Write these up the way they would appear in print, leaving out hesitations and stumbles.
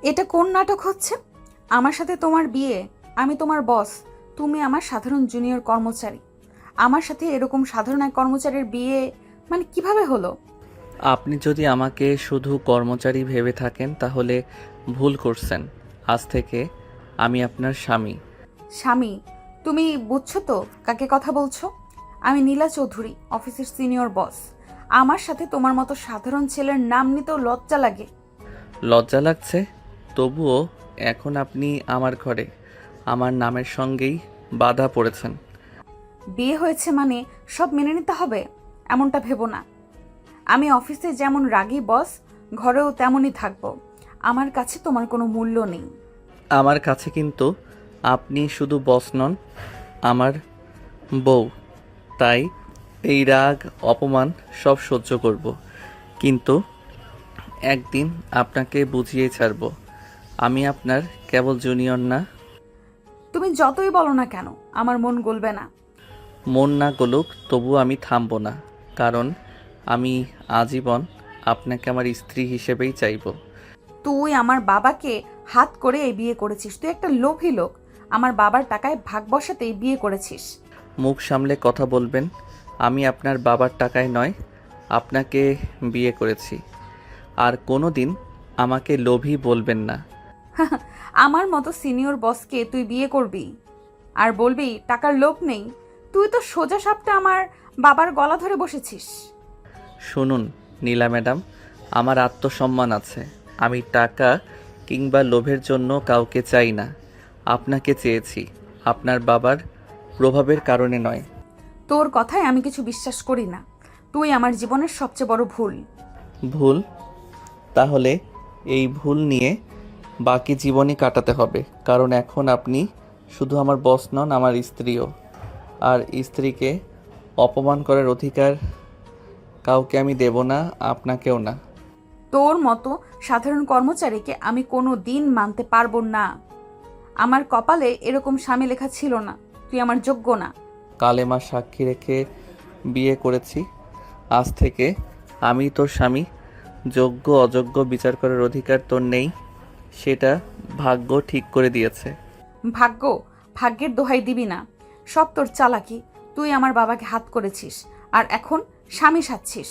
এটা কোন নাটক হচ্ছে? আমার সাথে তোমার বিয়ে, আমি তোমার বস, তুমি আমার সাধারণ জুনিয়র কর্মচারী। আমার সাথে এরকম সাধারণ এক কর্মচারীর বিয়ে মানে কিভাবে হলো? আপনি যদি আমাকে শুধু কর্মচারী ভেবে থাকেন তাহলে ভুল করছেন। আজ থেকে আমি আপনার স্বামী। স্বামী? তুমি বুঝছো তো কাকে কথা বলছো? আমি নীলা চৌধুরী, অফিসের সিনিয়র বস। আমার সাথে তোমার মতো সাধারণ ছেলের নাম নিতেও লজ্জা লাগে। লজ্জা লাগছে? তবুও এখন আপনি আমার ঘরে আমার নামের সঙ্গেই বাধা পড়েছেন। বিয়ে হয়েছে মানে সব মেনে নিতে হবে এমনটা ভেবো না। আমি অফিসে যেমন রাগী বস, ঘরেও তেমনই থাকবো। আমার কাছে তোমার কোনো মূল্য নেই। আমার কাছে কিন্তু আপনি শুধু বস নন, আমার বউ। তাই এই রাগ অপমান সব সহ্য করব, কিন্তু একদিন আপনাকে বুঝিয়ে ছাড়ব আমি আপনার কেবল জুনিয়র না। তুমি যতই বলো না কেন, আমার মন গলবে না। মন না গলুক তবু আমি থামব না, কারণ আমি আজীবন আপনাকে আমার স্ত্রী হিসেবেই চাইব। তুই আমার বাবাকে হাত করে এই বিয়ে করেছিস। তুই একটা লোভী লোক। আমার বাবার টাকায় ভাগ বসাতে এই বিয়ে করেছিস। মুখ সামলে কথা বলবেন। আমি আপনার বাবার টাকায় নয়, আপনাকে বিয়ে করেছি। আর কোনো দিন আমাকে লোভী বলবেন না। আমার মতো সিনিয়র বসকে তুই বিয়ে করবি আর বলবি টাকার লোভ নেই? তুই তো সোজা সাপটা আমার বাবার গলা ধরে বসেছিস। শুনুন নীলা ম্যাডাম, আমার আত্মসম্মান আছে। আমি টাকা কিংবা লোভের জন্য কাউকে চাই না। আপনাকে চেয়েছি আপনার বাবার প্রভাবের কারণে নয়। তোর কথায় আমি কিছু বিশ্বাস করি না। তুই আমার জীবনের সবচেয়ে বড় ভুল। ভুল? তাহলে এই ভুল নিয়ে বাকি জীবনই কাটাতে হবে, কারণ এখন আপনি শুধু আমার বস নন, আমার স্ত্রীও। আর স্ত্রীকে অপমান করার অধিকার কাউকে আমি দেব না, আপনাকেও না। তোর মতো সাধারণ কর্মচারীকে আমি কোনো দিন মানতে পারবো না। আমার কপালে এরকম স্বামী লেখা ছিল না। তুই আমার যোগ্য না। কালেমা সাক্ষী রেখে বিয়ে করেছি। আজ থেকে আমি তোর স্বামী। যোগ্য অযোগ্য বিচার করার অধিকার তোর নেই, সেটা ভাগ্য ঠিক করে দিয়েছে। ভাগ্য? ভাগ্যের দোহাই দিবি না। সব তোর চালাকি। তুই আমার বাবাকে হাত করেছিস আর এখন স্বামী সাচ্ছিস।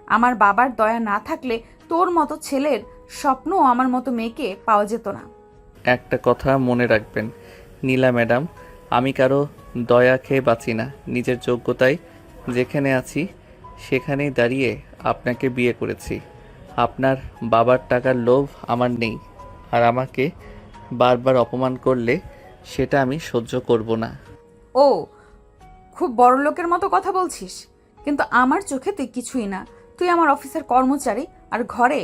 আমার বাবার দয়া না থাকলে তোর মতো ছেলের স্বপ্নও আমার মতো মেয়েকে পাওয়া যেত না। একটা কথা মনে রাখবেন নীলা ম্যাডাম, আমি কারো দয়া খেয়ে বাঁচি না। নিজের যোগ্যতায় যেখানে আছি সেখানেই দাঁড়িয়ে আপনাকে বিয়ে করেছি। আপনার বাবার টাকার লোভ আমার নেই। আর আমাকে বারবার অপমান করলে সেটা আমি সহ্য করব না। ও, খুব বড় লোকের মতো কথা বলছিস, কিন্তু আমার চোখে তুই কিছুই না। তুই আমার অফিসের কর্মচারী আর ঘরে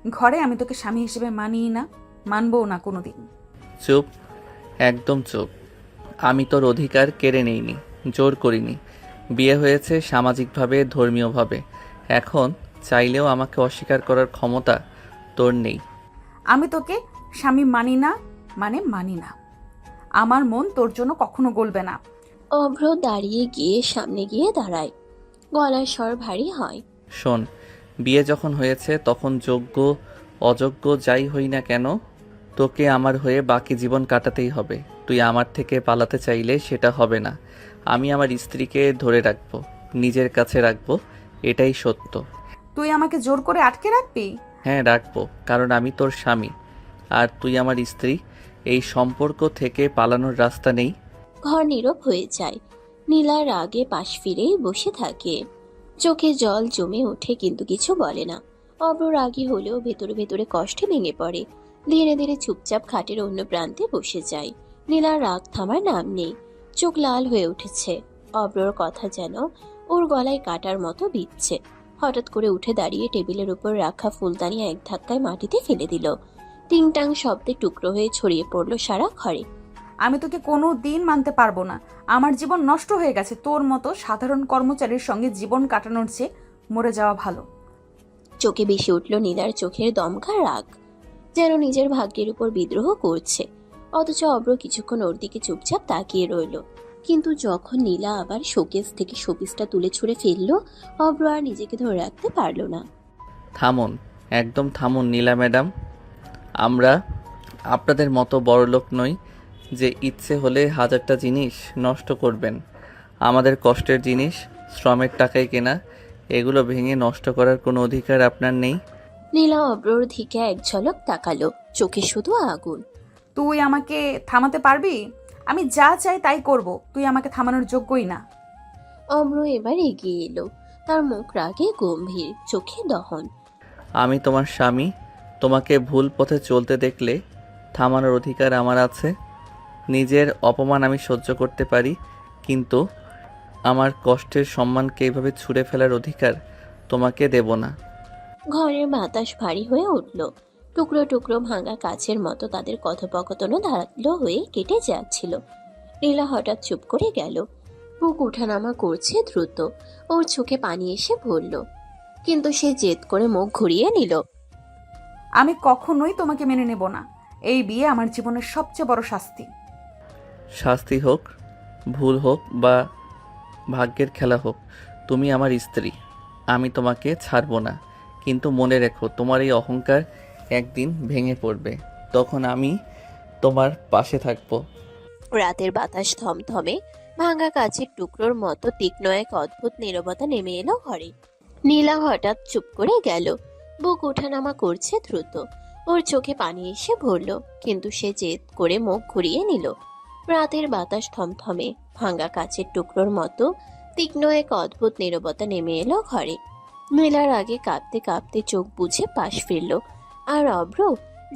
ঘরে আমি তোকে স্বামী হিসেবে মানিই না, মানবও না কোনোদিন। চুপ, একদম চুপ। আমি তোর অধিকার কেড়ে নেইনি, জোর করিনি। বিয়ে হয়েছে সামাজিকভাবে, ধর্মীয়ভাবে। এখন চাইলেও আমাকে অস্বীকার করার ক্ষমতা তোর নেই। আমি তোকে স্বামী মানি না, মানে মানি না। আমার মন তোর জন্য কখনো গলবে না। অভ্র দাঁড়িয়ে গিয়ে সামনে গিয়ে দাঁড়ায়। গলার স্বর ভারী হয়। শোন, বিয়ে যখন হয়েছে তখন যোগ্য অযোগ্য যাই হই না কেন, তোকে আমার হয়ে বাকি জীবন কাটাতেই হবে। তুই আমার থেকে পালাতে চাইলে সেটা হবে না। আমি আমার স্ত্রীকে ধরে রাখবো, নিজের কাছে রাখবো, এটাই সত্য। তুই আমাকে জোর করে আটকে রাখবি? হ্যাঁ রাখবো, কারণ আমি তোর স্বামী আর তুই আমার স্ত্রী। এই সম্পর্ক থেকে পালানোর রাস্তা নেই। ঘর নীরব হয়ে যায়। নীলা রাগে পাশ ফিরেই বসে থাকে। চোখে জল জমে ওঠে কিন্তু কিছু বলে না। অভ্র রাগী হলেও ভেতরে ভেতরে কষ্টে ভেঙে পড়ে। ধীরে ধীরে চুপচাপ খাটের অন্য প্রান্তে বসে যায়। নীলার রাগ থামার নাম নেই। চোখ লাল হয়ে উঠেছে। অভ্রর কথা যেন ওর গলায় কাটার মতো বিচ্ছে। হঠাৎ করে উঠে দাঁড়িয়ে টেবিলের উপর রাখা ফুলদানি এক ধাক্কায় মাটিতে ফেলে দিল। টিংটাং শব্দে টুকরো হয়ে ছড়িয়ে পড়ল সারা ঘরে। আমি তোকে কোনো দিন মানতে পারবো না। আমার জীবন নষ্ট হয়ে গেছে। তোর মতো সাধারণ কর্মচারীর সঙ্গে জীবন কাটানোর চেয়ে মরে যাওয়া ভালো। চোখে ভেসে উঠল নীলার চোখের দমকা রাগ, যেন নিজের ভাগ্যের উপর বিদ্রোহ করছে। অথচ অভ্র কিছুক্ষণ ওর দিকে চুপচাপ তাকিয়ে রইল। কিন্তু যখন নীলা আবার শোকেস থেকে শোপিসটা তুলে ছুঁড়ে ফেললো, অভ্র আর নিজেকে ধরে রাখতে পারল না। থামুন, একদম থামুন নীলা ম্যাডাম। আমরা আপনাদের মতো বড়লোক নই যে ইচ্ছে হলে হাজারটা জিনিস নষ্ট করবেন। আমাদের কষ্টের জিনিস, শ্রমের টাকায় কেনা, এগুলো ভেঙে নষ্ট করার কোনো অধিকার আপনার নেই। নীলা অব্রর দিকে এক ঝলক তাকালো, চোখে শুধু আগুন। তুই আমাকে থামাতে পারবি? আমি যা চাই তাই করব, তুই আমাকে থামানোর যোগ্যই না। অব্র এবার এগিয়ে এলো, তার মুখ রাগে গম্ভীর, চোখে দহন। আমি তোমার স্বামী, তোমাকে ভুল পথে চলতে দেখলে থামানোর অধিকার আমার আছে। নিজের অপমান আমি সহ্য করতে পারি, কিন্তু আমার কষ্টের সম্মানকে এইভাবে ছুঁড়ে ফেলার অধিকার তোমাকে দেব না। ঘরের বাতাস ভারী হয়ে উঠল, টুকরো টুকরো ভাঙা কাছের মতো তাদের কথোপকথনও ধারালো হয়ে কেটে যাচ্ছিল। নীলা হঠাৎ চুপ করে গেল, বুক উঠানামা করছে দ্রুত, ওর চোখে পানি এসে ভরল, কিন্তু সে জেদ করে মুখ ঘুরিয়ে নিল। আমি কখনোই তোমাকে মেনে নেব না। এই বিয়ে আমার জীবনের সবচেয়ে বড় শাস্তি। শাস্তি হোক, ভুল হোক বা ভাগ্যের খেলা হোক, তুমি আমার স্ত্রী। আমি তোমাকে ছাড়ব না, কিন্তু মনে রেখো তোমার এই অহংকার একদিন ভেঙে পড়বে, তখন আমি তোমার পাশে থাকব। রাতের বাতাস থমথমে, ভাঙা কাচের টুকরোর মতো তীক্ষ্ণ এক অদ্ভুত নীরবতা নেমে এলো ঘরে। নীলা হঠাৎ চুপ করে গেল, বুক ওঠানামা করছে দ্রুত, ওর চোখে পানি এসে ভরল, কিন্তু সে জেদ করে মুখ ঘুরিয়ে নিল। রাতের বাতাস থমথমে, ভাঙা কাচের টুকরোর মতো তীক্ষ্ণ এক অদ্ভুত নীরবতা নেমে এলো ঘরে। নীলার আগে কাঁপতে কাঁপতে চোখ বুঝে পাশ ফিরল, আর অব্র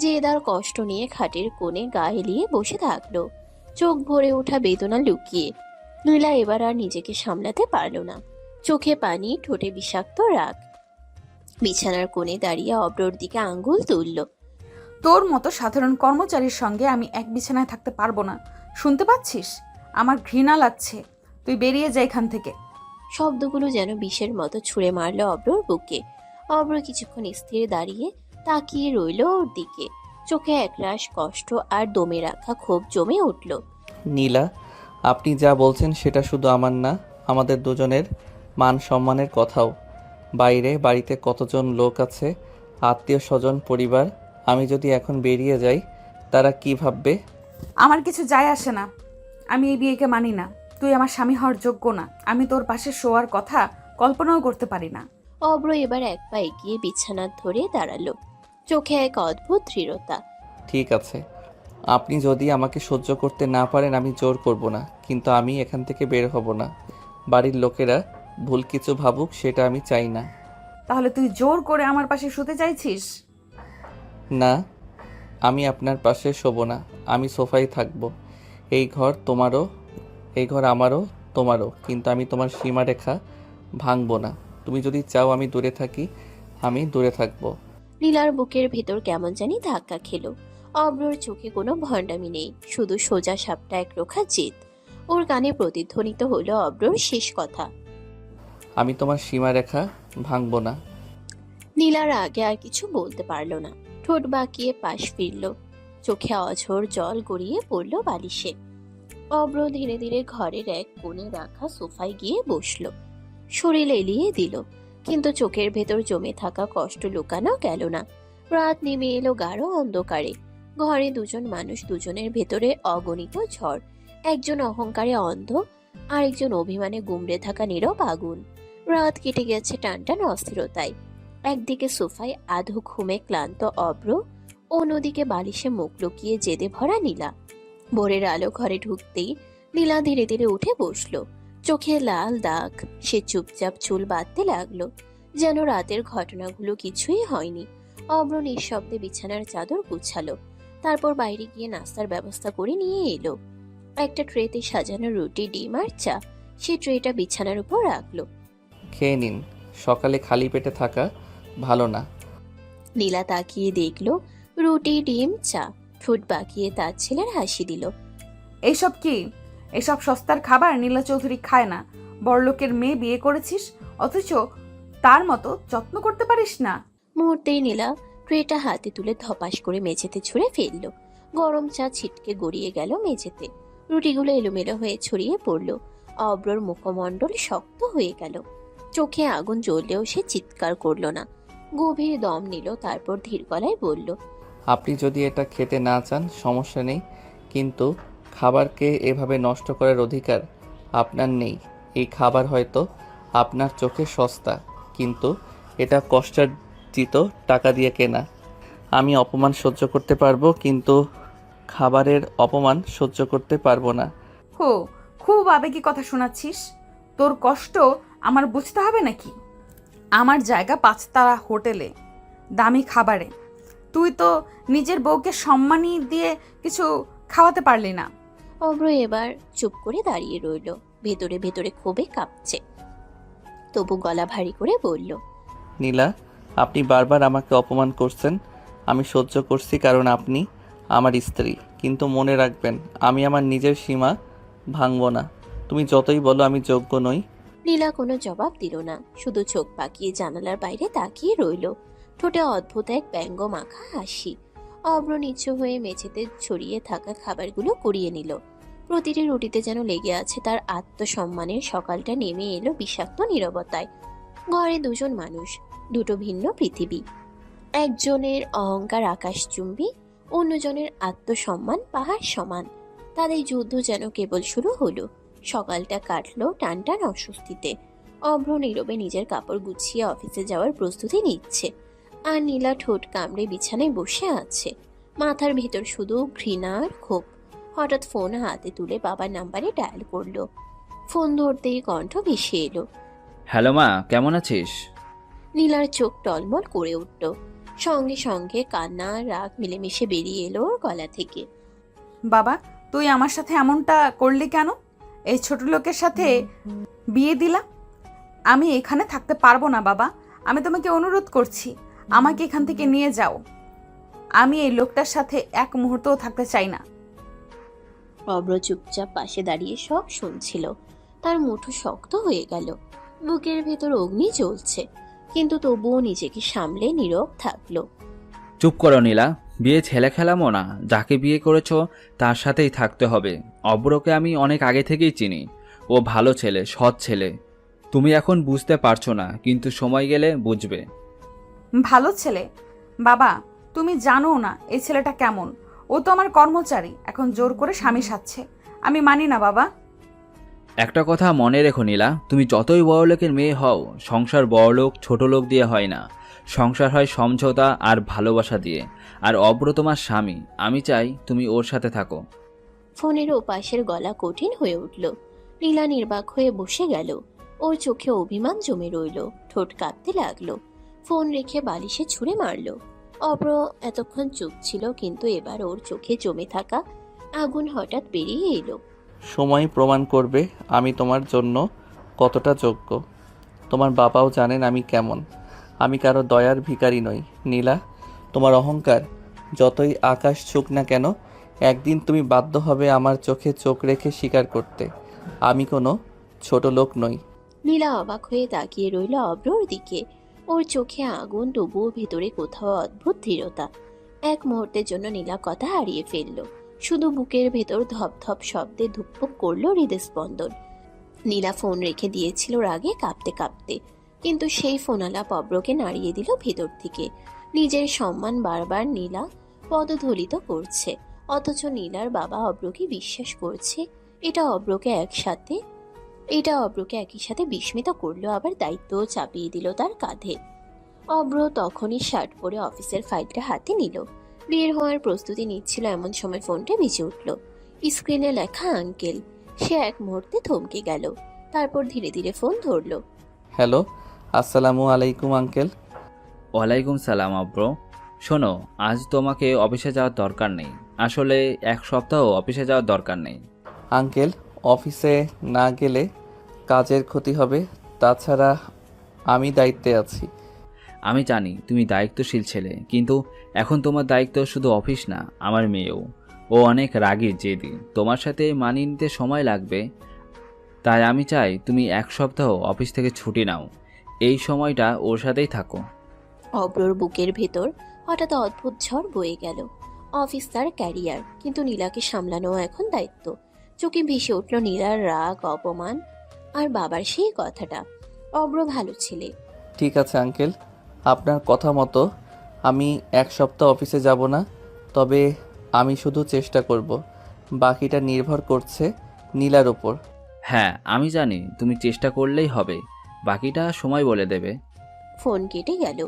জেদার কষ্ট নিয়ে খাটের কোণে গা এলিয়ে বসে থাকলো, চোখ ভরে ওঠা বেদনা লুকিয়ে। নীলা এবার আর নিজেকে সামলাতে পারল না, চোখে পানি, ঠোঁটে বিষাক্ত রাগ। বিছানার কোণে দাঁড়িয়ে অব্রর দিকে আঙ্গুল তুলল। তোর মতো সাধারণ কর্মচারীর সঙ্গে আমি এক বিছানায় থাকতে পারবো না, শুনতে পাচ্ছিস? আমার ঘৃণা লাগছে, তুই বেরিয়ে যা এখান থেকে। শব্দগুলো যেন বিষের মতো ছুঁড়ে মারল অব্রর বুকে। অব্র কিছুক্ষণ স্থির দাঁড়িয়ে তাকিয়ে রইল ওর দিকে, চোখে একরাশ কষ্ট আর দমে রাখা ক্ষোভ জমে উঠল। নীলা, আপনি যা বলছেন সেটা শুধু আমার না, আমাদের দুজনের মান সম্মানের কথাও। বাইরে বাড়িতে কতজন লোক আছে, আত্মীয় স্বজন, পরিবার। আমি যদি এখন বেরিয়ে যাই, তারা কি ভাববে? আমার কিছু যায় আসে না, আমি এই বিয়েকে মানি না। তুই আমার স্বামী হওয়ার যোগ্য না, আমি তোর পাশে শোয়ার কথা কল্পনাও করতে পারি না। অব্র এবার এক পা এগিয়ে বিছানা ধরে দাঁড়ালো, চোখে এক অদ্ভুত দৃঢ়তা। ঠিক আছে, আপনি যদি আমাকে সহ্য করতে না পারেন আমি জোর করব না, কিন্তু আমি এখান থেকে বের হব না। বাড়ির লোকেরা ভুল কিছু ভাবুক সেটা আমি চাই না। তাহলে তুই জোর করে আমার পাশে শুতে চাইছিস? না, আমি আপনার পাশে শোব না, আমি সোফায় থাকবো। এই ঘর তোমারও, এই ঘর আমারও, তোমারও, কিন্তু আমি তোমার সীমারেখা ভাঙবো না। তুমি যদি চাও আমি দূরে থাকি, আমি দূরে থাকবো। নীলার বুকের ভেতর কেমন জানি ধাক্কা খেলো। অব্রর চোখে কোনো ভণ্ডামি নেই, শুধু সোজা সাপটা একরোখা জেদ। ওর কানে প্রতিধ্বনিত হলো অব্রর শেষ কথা। আমি তোমার সীমারেখা ভাঙবো না। নীলার আগে আর কিছু বলতে পারল না, ঠোঁট বাঁকিয়ে পাশ ফিরল, চোখে অঝোর জল গড়িয়ে পড়ল বালিশে। অব্র ধীরে ধীরে ঘরের এক কোণে রাখা সোফায় গিয়ে বসলো, শরীর এলিয়ে দিল, কিন্তু চোখের ভেতর জমে থাকা কষ্ট লুকানো গেল না। রাত নেমে এলো গাঢ় অন্ধকারে, ঘরে দুজন মানুষ, দুজনের ভেতরে অগণিত ঝড়। একজন অহংকারে অন্ধ, আরেকজন অভিমানে গুমড়ে থাকা নীরব আগুন। রাত কেটে গেছে টানটান অস্থিরতায়। একদিকে সোফায় আধো ঘুমে ক্লান্ত অব্র, অন্যদিকে বালিশে মুখ লুকিয়ে জেদে ভরা নীলা। ভোরের আলো ঘরে ঢুকতেই নীলা ধীরে ধীরে উঠে বসলো, চোখে লাল দাগ। সে চুপচাপ চুল বাঁধতে লাগলো, যেন রাতের ঘটনাগুলো কিছুই হয়নি। অব্র নিঃশব্দে বিছানার চাদর গুছালো, তারপর বাইরে গিয়ে নাস্তার ব্যবস্থা করে নিয়ে এলো। একটা ট্রেতে সাজানো রুটি, ডিম আর চা, সে ট্রেটা বিছানার উপর রাখলো। খেয়ে নিন, সকালে খালি পেটে থাকা ভালো না। নীলা তাকিয়ে দেখলো রুটি, ডিম, চা, ঠোঁট বাঁকিয়ে তার ছেলের হাসি দিল। এইসব কি? এসব সস্তার খাবার নীলা চৌধুরী খায় না। বড়লোকের মেয়ে বিয়ে করেছিস, অথচ তার মতো যত্ন করতে পারিস না। মুহূর্তেই নীলা ট্রেটা হাতে তুলে ধপাস করে মেঝেতে ছুঁড়ে ফেললো। গরম চা ছিটকে গড়িয়ে গেল মেঝেতে, রুটিগুলো এলোমেলো হয়ে ছড়িয়ে পড়লো। অব্রর মুখমণ্ডল শক্ত হয়ে গেল, চোখে আগুন জ্বললেও সে চিৎকার করলো না, গভীর দম নিল, তারপর ধীর গলায় বলল, আপনি যদি এটা খেতে না চান সমস্যা নেই, কিন্তু খাবারকে এভাবে নষ্ট করার অধিকার আপনার নেই। এই খাবার হয়তো আপনার চোখে সস্তা, কিন্তু এটা কষ্টার্জিত টাকা দিয়ে কেনা। আমি অপমান সহ্য করতে পারবো, কিন্তু খাবারের অপমান সহ্য করতে পারবো না। হো, খুব আবেগী কথা শোনাচ্ছিস। তোর কষ্ট আমার বুঝতে হবে নাকি? আমার জায়গা 5 তারা হোটেলে, দামি খাবারে। তুই তো নিজের বউকে সম্মানই দিয়ে কিছু খাওয়াতে পারলি না। অব্র এবার চুপ করে দাঁড়িয়ে রইল, ভেতরে ভেতরে ক্ষোভে কাঁপছে। তবু গলা ভারী করে বলল, নীলা, আপনি বারবার আমাকে অপমান করছেন। আমি সহ্য করছি কারণ আপনি আমার স্ত্রী, কিন্তু মনে রাখবেন আমি আমার নিজের সীমা ভাঙব না। তুমি যতই বলো আমি যোগ্য নই। নীলা কোনো জবাব দিল না, শুধু চোখ পাকিয়ে জানালার বাইরে তাকিয়ে রইল। ঠোঁটে অদ্ভুত এক ব্যঙ্গ মাখা হাসি। অব্র নিচু হয়ে মেঝেতে ছড়িয়ে থাকা খাবারগুলো কুড়িয়ে নিল। প্রতিটি রুটিতে যেন লেগে আছে তার আত্মসম্মানের সকালটা নেমে এলো বিষাক্ত নীরবতায়। ঘরে দুজন মানুষ, দুটো ভিন্ন পৃথিবী। একজনের অহংকার আকাশচুম্বী, অন্যজনের আত্মসম্মান পাহাড় সমান। তাদের যুদ্ধ যেন কেবল শুরু হলো। সকালটা কাটলো টানটান অস্বস্তিতে। অভ্র নীরবে নিজের কাপড় গুছিয়ে অফিসে যাওয়ার প্রস্তুতি নিচ্ছে, আর নীলা ঠোঁট কামড়ে বিছানায় বসে আছে। মাথার ভেতর শুধু ঘৃণার ক্ষোভ। হঠাৎ ফোন হাতে তুলে বাবার নাম্বারে ডায়াল করলো। ফোন ধরতেই কণ্ঠ ভেসে এলো। হ্যালো মা, কেমন আছিস? নীলার চোখ টলমল করে উঠল। সঙ্গে সঙ্গে কান্না রাগ মিলেমিশে বেরিয়ে এলো ওর গলা থেকে। বাবা, তুই আমার সাথে এমনটা করলি কেন? এই ছোট লোকের সাথে বিয়ে দিলা? আমি এখানে থাকতে পারবো না বাবা। আমি তোমাকে অনুরোধ করছি, আমাকে এখান থেকে নিয়ে যাও। আমি এই লোকটার সাথে এক মুহূর্তও থাকতে চাই না। অব্র চুপচাপ পাশে দাঁড়িয়ে সব শুনছিল। তার মুঠো শক্ত হয়ে গেল, বুকের ভেতর অগ্নি জ্বলছে, কিন্তু তবুও নিজেকে সামলে নীরব থাকলো। চুপ করো নীলা, বিয়ে ছেলে খেলামো না। যাকে বিয়ে করেছো তার সাথেই থাকতে হবে। অব্রকে আমি অনেক আগে থেকেই চিনি। ও ভালো ছেলে, সৎ ছেলে। তুমি এখন বুঝতে পারছো না, কিন্তু সময় গেলে বুঝবে। ভালো ছেলে? বাবা, তুমি জানো না এই ছেলেটা কেমন। ও তো আমার কর্মচারী, এখন জোর করে স্বামী সাজছে। আমি মানি না বাবা। একটা কথা মনে রেখো নীলা, তুমি যতই বড়লোকের মেয়ে হও, সংসার বড়লোক ছোট লোক দিয়ে হয় না। সংসার হয় সমঝোতা আর ভালোবাসা দিয়ে। আর অব্র তোমার স্বামী, আমি চাই তুমি ওর সাথে থাকো। ফোনের ওপাশের গলা কঠিন হয়ে উঠল। নীলা নির্বাক হয়ে বসে গেল। ওর চোখে অভিমান জমে রইল, ঠোঁট কাঁপতে লাগলো। ফোন রেখে বালিশে ছুঁড়ে মারল। অব্র এতক্ষণ চুপ ছিল, কিন্তু এবার ওর চোখে জমে থাকা আগুন হঠাৎ বেরিয়ে এলো। সময় প্রমাণ করবে আমি তোমার জন্য কতটা যোগ্য। তোমার বাবাও জানেন আমি কেমন। আমি কারো দয়ার ভিখারি নই। নীলা, তোমার অহংকার যতই আকাশ ছুক না কেন, একদিন তুমি বাধ্য হবে আমার চোখে চোখ রেখে স্বীকার করতে আমি কোনো ছোট লোক নই। নীলা অবাক হয়ে তাকিয়ে রইল অব্রর দিকে। ওর চোখে আগুন, তবুও ভেতরে কোথাও অদ্ভুত দৃঢ়তা। এক মুহূর্তের জন্য নীলা কথা হারিয়ে ফেলল। শুধু বুকের ভেতর ধপধপ শব্দে ধুকপুক করলো হৃদস্পন্দন। নীলা ফোন রেখে দিয়েছিল রাগে কাঁপতে কাঁপতে, কিন্তু সেই ফোনালাপ অব্রকে নাড়িয়ে দিল ভেতর থেকে। নিজের সম্মান বারবার নীলা পদধলিত করছে, অথচ নীলার বাবা অব্রকে বিশ্বাস করছে। এটা অব্রকে একই সাথে বিস্মিত করলো, আবার দায়িত্বও চাপিয়ে দিল তার কাঁধে। অব্র তখনই শার্ট পরে অফিসের ফাইলটা হাতে নিল। বের হওয়ার প্রস্তুতি নিচ্ছিল, এমন সময় ফোনটা বেজে উঠল। স্ক্রিনে লেখা আঙ্কেল। সে এক মুহূর্তে থমকে গেল, তারপর ধীরে ধীরে ফোন ধরল। হ্যালো, আসসালামু আলাইকুম আঙ্কেল। ওয়ালাইকুম সালাম অব্র। শোনো, আজ তোমাকে অফিসে যাওয়ার দরকার নেই। আসলে 1 সপ্তাহ অফিসে যাওয়ার দরকার নেই। আঙ্কেল, অফিসে না গেলে কাজের ক্ষতি হবে। তাছাড়া আমি দায়িত্বে আছি। আমি জানি তুমি দায়িত্বশীল ছেলে, কিন্তু এখন তোমার দায়িত্ব শুধু অফিস না, আমার মেয়েও। ও অনেক রাগী জেদি, তোমার সাথে মানিয়ে নিতে সময় লাগবে। তাই আমি চাই তুমি 1 সপ্তাহ অফিস থেকে ছুটি নাও। এই সময়টা ওর সাথেই থাকো। অব্রর বুকের ভেতর হঠাৎ অদ্ভুত ঝড় বয়ে গেল। অফিস তার ক্যারিয়ার, কিন্তু নীলাকে সামলানো এখন দায়িত্ব। চোখে ভেসে উঠল নীলার রাগ, অপমান আর বাবার সেই কথাটা। অব্র ভালো ছেলে। ঠিক আছে আঙ্কেল, আপনার কথা মতো আমি এক সপ্তাহ অফিসে যাব না, তবে আমি শুধু চেষ্টা করব। বাকিটা নির্ভর করছে নীলার উপর। হ্যাঁ, আমি জানি তুমি চেষ্টা করলেই হবে, বাকিটা সময় বলে দেবে। ফোন কেটে গেল।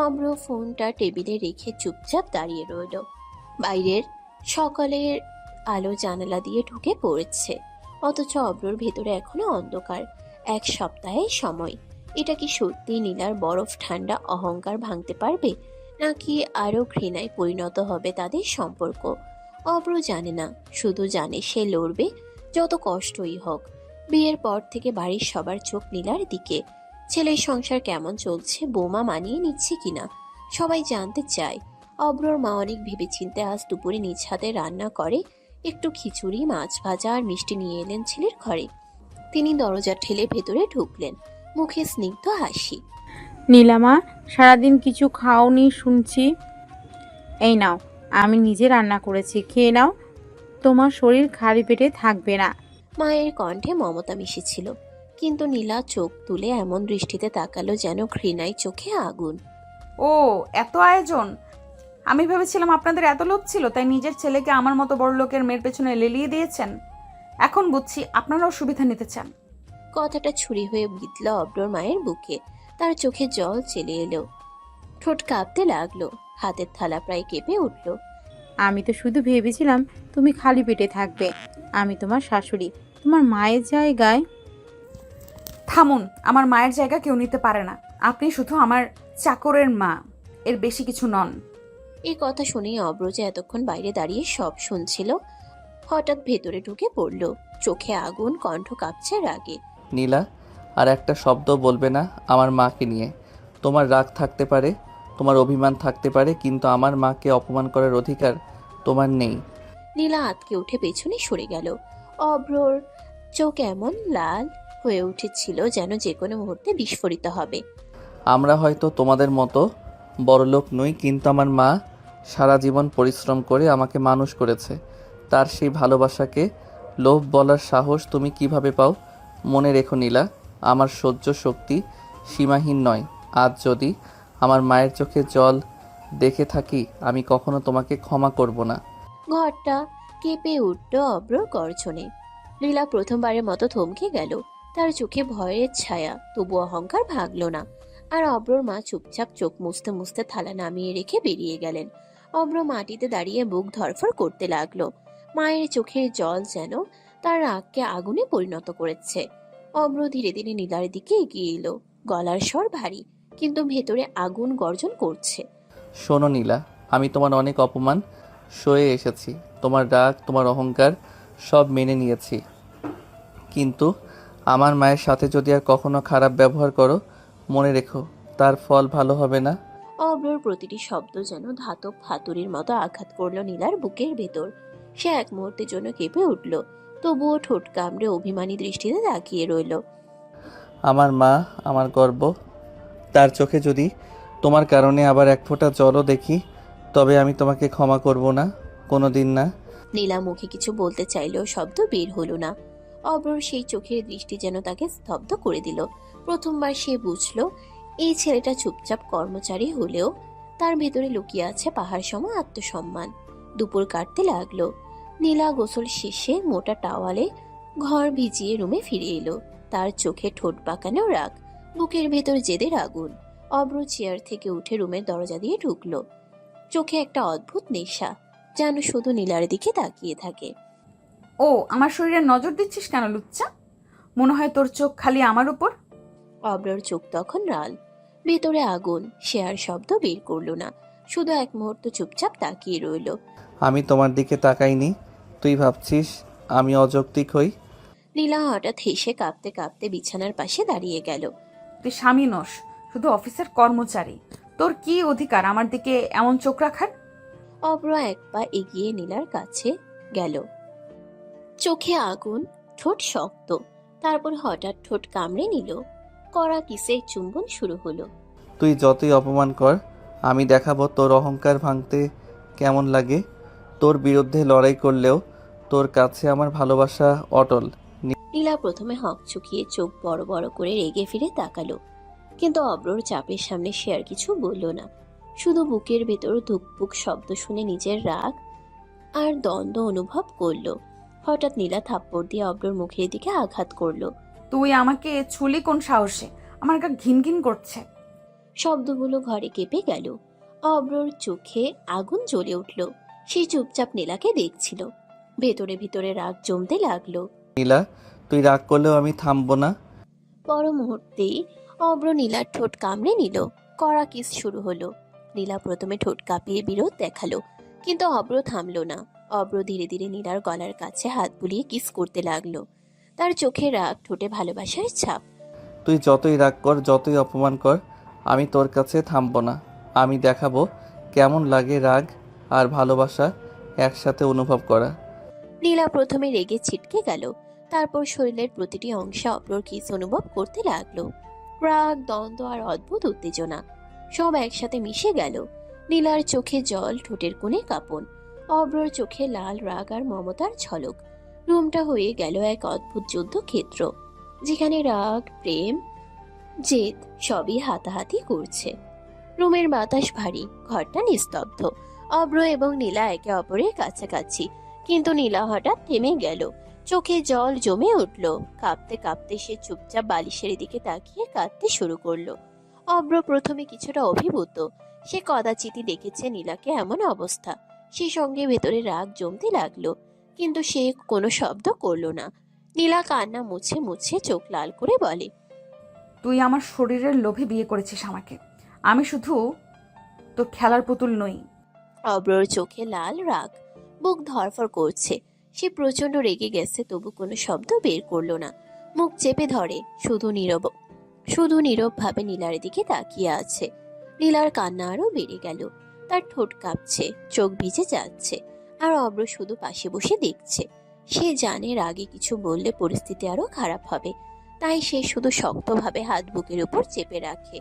অব্র ফোনটা টেবিলে রেখে চুপচাপ দাঁড়িয়ে রইল। বাইরের সকালের আলো জানালা দিয়ে ঢুকে পড়েছে, অথচ অব্রর ভেতরে এখনো অন্ধকার। এক সপ্তাহের সময়, এটা কি সত্যি নীলার বরফ ঠান্ডা অহংকার ভাঙতে পারবে, নাকি আরো ঘৃণায় পরিণত হবে তাদের সম্পর্ক? অব্র জানে না, শুধু জানে সে লড়বে, যত কষ্টই হোক। বিয়ের পর থেকে বাড়ির সবার চোখ নীলার দিকে। ছেলের সংসার কেমন চলছে, বৌমা মানিয়ে নিচ্ছে কিনা, সবাই জানতে চায়। অব্রর মা অনেক ভেবেচিন্তে আজ দুপুরে নিজ হাতে রান্না করে একটু খিচুড়ি, মাছ ভাজা আর মিষ্টি নিয়ে এলেন ছেলের ঘরে। তিনি দরজা ঠেলে ভেতরে ঢুকলেন, মুখে স্নিগ্ধ হাসি। নীলামা, সারাদিন কিছু খাওনি শুনছি। এই নাও, আমি নিজে রান্না করেছি, খেয়ে নাও, তোমার শরীর খালি পেটে থাকবে না। মায়ের কণ্ঠে মমতা মিশেছিল, কিন্তু নীলা চোখ তুলে এমন দৃষ্টিতে তাকালো যেন ঘৃণায় চোখে আগুন। ও, এত আয়োজন! আমি ভেবেছিলাম আপনাদের এত লোভ ছিল, তাই নিজের ছেলেকে আমার মতো বড় লোকের মেয়ের পেছনে লেলিয়ে দিয়েছেন। এখন বুঝছি আপনারাও সুবিধা নিতে চান। কথাটা ছুরি হয়ে বিঁধল অব্রর মায়ের বুকে। তার চোখে জল চেলে এলো, ঠোঁট কাঁপতে লাগলো, হাতের থালা প্রায় কেঁপে উঠল। আমি তো শুধু ভেবেছিলাম তুমি খালি পেটে থাকবে। আমি তোমার শাশুড়ি, তোমার মায়ের জায়গায়। থামুন, আমার মায়ের জায়গা কেউ নিতে পারে না। আপনি শুধু আমার চাকরের মা, এর বেশি কিছু নন। এই কথা শুনেই অব্র যে এতক্ষণ বাইরে দাঁড়িয়ে সব শুনছিল, হঠাৎ ভেতরে ঢুকে পড়ল, চোখে আগুন, কণ্ঠ কাঁপছে রাগে। নীলা, আর একটা শব্দ বলবে না আমার মাকে নিয়ে। তোমার রাগ থাকতে পারে, তোমার অভিমান থাকতে পারে, কিন্তু আমার মাকে অপমান করার অধিকার তোমার নেই। নীলা আতকে উঠে পেছনে সরে গেল। অব্রর চোখ এমন লাল হয়ে উঠেছিল যেন যে কোনো মুহূর্তে বিস্ফোরিত হবে। আমরা হয়তো তোমাদের মতো বড়লোক নই, কিন্তু আমার মা সারা জীবন পরিশ্রম করে আমাকে মানুষ করেছে। তার সেই ভালোবাসাকে লোভ বলার সাহস তুমি কিভাবে পাও? মনে রেখো নীলা, আমার সহ্য শক্তি সীমাহীন নয়। আজ যদি আমার মায়ের চোখে জল দেখে থাকি, আমি কখনো তোমাকে ক্ষমা করব না। ঘরটা কেঁপে উঠল অব্রর গর্জনে। লীলা প্রথমবারের মতো থমকে গেল, তার চোখে ভয়ের ছায়া, তবু অহংকার ভাগল না। আর অব্রর মা চুপচাপ চোখ মুছতে মুছতে থালা নামিয়ে রেখে বেরিয়ে গেলেন। অব্র মাটিতে দাঁড়িয়ে বুক ধরফর করতে লাগলো। মায়ের চোখের জল যেন তার রাগকে আগুনে পরিণত করেছে। অব্র ধীরে ধীরে নীলার দিকে এগিয়ে এলো, গলার স্বর ভারী, কিন্তু ভেতরে আগুন গর্জন করছে। শোনো নীলা, আমি তোমার অনেক অপমান সয়ে এসেছি, তোমার রাগ, তোমার অহংকার সব মেনে নিয়েছি, কিন্তু আমার মায়ের সাথে যদি আর কখনো খারাপ ব্যবহার করো, মনে রেখো তার ফল ভালো হবে না। অব্রর প্রতিটি শব্দ যেন ধাতব হাতুড়ির মতো আঘাত করলো নীলার বুকের ভেতর। সে এক মুহূর্তের জন্য কেঁপে উঠল, তবুও ঠোঁট কামড়ে অভিমানী দৃষ্টিতে তাকিয়ে রইল। আমার মা আমার গর্ব, তার চোখে যদি তোমার কারণে আবার এক ফোঁটা জলও দেখি, তবে আমি তোমাকে ক্ষমা করব না, কোনো দিন না। নীলা মুখে কিছু বলতে চাইলেও শব্দ বের হলো না। অব্রর সেই চোখের দৃষ্টি যেন তাকে স্তব্ধ করে দিল। প্রথমবার সে বুঝল, এই ছেলেটা চুপচাপ কর্মচারী হলেও তার ভেতরে লুকিয়ে আছে পাহাড় সম আত্মসম্মান। দুপুর কাটতে লাগলো। নীলা গোসল শেষে মোটা টাওয়ালে ঘর ভিজিয়ে রুমে ফিরে এলো। তার চোখে ঠোঁট বাঁকানো রাগ, বুকের ভেতর জেদের আগুন। অব্র চেয়ার থেকে উঠে রুমের দরজা দিয়ে ঢুকলো, চোখে একটা অদ্ভুত নেশা, যেন শুধু নীলার দিকে তাকিয়ে থাকে। ও, আমার শরীরে নজর দিচ্ছিস কেন লুচ্চা? মনে হয় তোর চোখ খালি আমার উপর। অব্রর চোখ তখন লাল, ভেতরে আগুন। সে আর শব্দ বের করলো না, শুধু এক মুহূর্ত চুপচাপ তাকিয়ে রইল। আমি তোমার দিকে তাকাইনি, তুই ভাবছিস আমি অযৌক্তিক হই? নীলা হঠাৎ হেসে কাঁপতে কাঁপতে বিছানার পাশে দাঁড়িয়ে গেল। তুই স্বামী নস, শুধু অফিসের কর্মচারী। তোর কি অধিকার আমার দিকে এমন চোখ রাখার? অব্র এক পা এগিয়ে নীলার কাছে গেল, চোখে আগুন, ঠোঁট শক্ত। তারপর হঠাৎ ঠোঁট কামড়ে নিল, কড়া কিসের চুম্বন শুরু হলো। তুই যতই অপমান কর, আমি দেখাবো তোর অহংকার ভাঙতে কেমন লাগে। তোর বিরুদ্ধে লড়াই করলেও তোর কাছে আমার ভালোবাসা অটল। নীলা প্রথমে হক চুকিয়ে চোখ বড় বড় করে রেগে ফিরে তাকালো, কিন্তু অব্রর চাপের সামনে সে আর কিছু বলল না। শুধু বুকের ভেতর ধুকপুক শব্দ শুনে নিজের রাগ আর দ্বন্দ্ব অনুভব করলো। হঠাৎ নীলা থাপ্পড় দিয়ে অব্রর মুখের দিকে আঘাত করলো। তুই আমাকে ছুলি কোন সাহসে? আমার গা ঘিন ঘিন করছে। শব্দগুলো ঘরে কেঁপে গেল। অব্রর চোখে আগুন জ্বলে উঠল। সে চুপচাপ নীলাকে দেখছিল। ভেতরে ভেতরে রাগ জমতে লাগলো। নীলা, তুই রাগ করলেও আমি থামবো না। পর মুহূর্তেই অব্র নীলার ঠোঁট কামড়ে নিল। কড়া কিস শুরু হলো। নীলা প্রথমে ঠোঁট কাঁপিয়ে বিরোধ দেখালো, কিন্তু অব্র থামলো না। অব্র ধীরে ধীরে নীলার গলার কাছে হাত বুলিয়ে কিস করতে লাগলো। তার চোখে রাগ, ঠোঁটে ভালোবাসার ছাপ। তুই যতই রাগ কর, যতই অপমান কর, আমি তোর কাছে থামবো না। আমি দেখাবো কেমন লাগে রাগ আর ভালোবাসা একসাথে অনুভব করা। নীলা প্রথমে রেগে ছিটকে গেল, তারপর শরীরের প্রতিটি অংশে অব্রর কিস অনুভব করতে লাগলো। রাগ, দ্বন্দ্ব আর অদ্ভুত উত্তেজনা সব একসাথে মিশে গেল। নীলার চোখে জল, ঠোঁটের কোণে কাঁপন। অব্রর চোখে লাল রাগ আর মমতার ঝলক। রুমটা হয়ে গেল এক অদ্ভুত যুদ্ধক্ষেত্র, যেখানে রাগ, প্রেম, জেদ সবই হাতাহাতি করছে। রুমের বাতাস ভারী, ঘরটা নিস্তব্ধ। অব্র এবং নীলা একে অপরের কাছাকাছি, কিন্তু নীলা হঠাৎ থেমে গেল। চোখে জল জমে উঠল। কাঁপতে কাঁপতে সে চুপচাপ বালিশের দিকে তাকিয়ে কাঁদতে শুরু করলো। অব্র প্রথমে কিছুটা অভিভূত। সে কদাচিৎই দেখেছে নীলাকে এমন অবস্থা। সে সঙ্গে ভেতরে রাগ জমতে লাগলো, কিন্তু সে কোনো শব্দ করলো না। নীলা কান্না মুছে মুছে চোখ লাল করে বলে, তুই আমার শরীরের লোভে বিয়ে করেছিস আমাকে। আমি শুধু তো খেলার পুতুল নই। অব্রর চোখে লাল রাগ, বুক ধরফর করছে। সে প্রচন্ড রেগে গেছে, তবু কোনো শব্দ বের করলো না। মুখ চেপে ধরে, শুধু নীরব ভাবে নীলার দিকে তাকিয়ে আছে। নীলার কান্না আরো বেড়ে গেল। তার ঠোঁট কাঁপছে, চোখ ভিজে যাচ্ছে, আর অব্র শুধু পাশে বসে দেখছে। সে জানে রাগে কিছু বললে পরিস্থিতি আরো খারাপ হবে, তাই সে শুধু শক্তভাবে হাত বুকের উপর চেপে রাখে।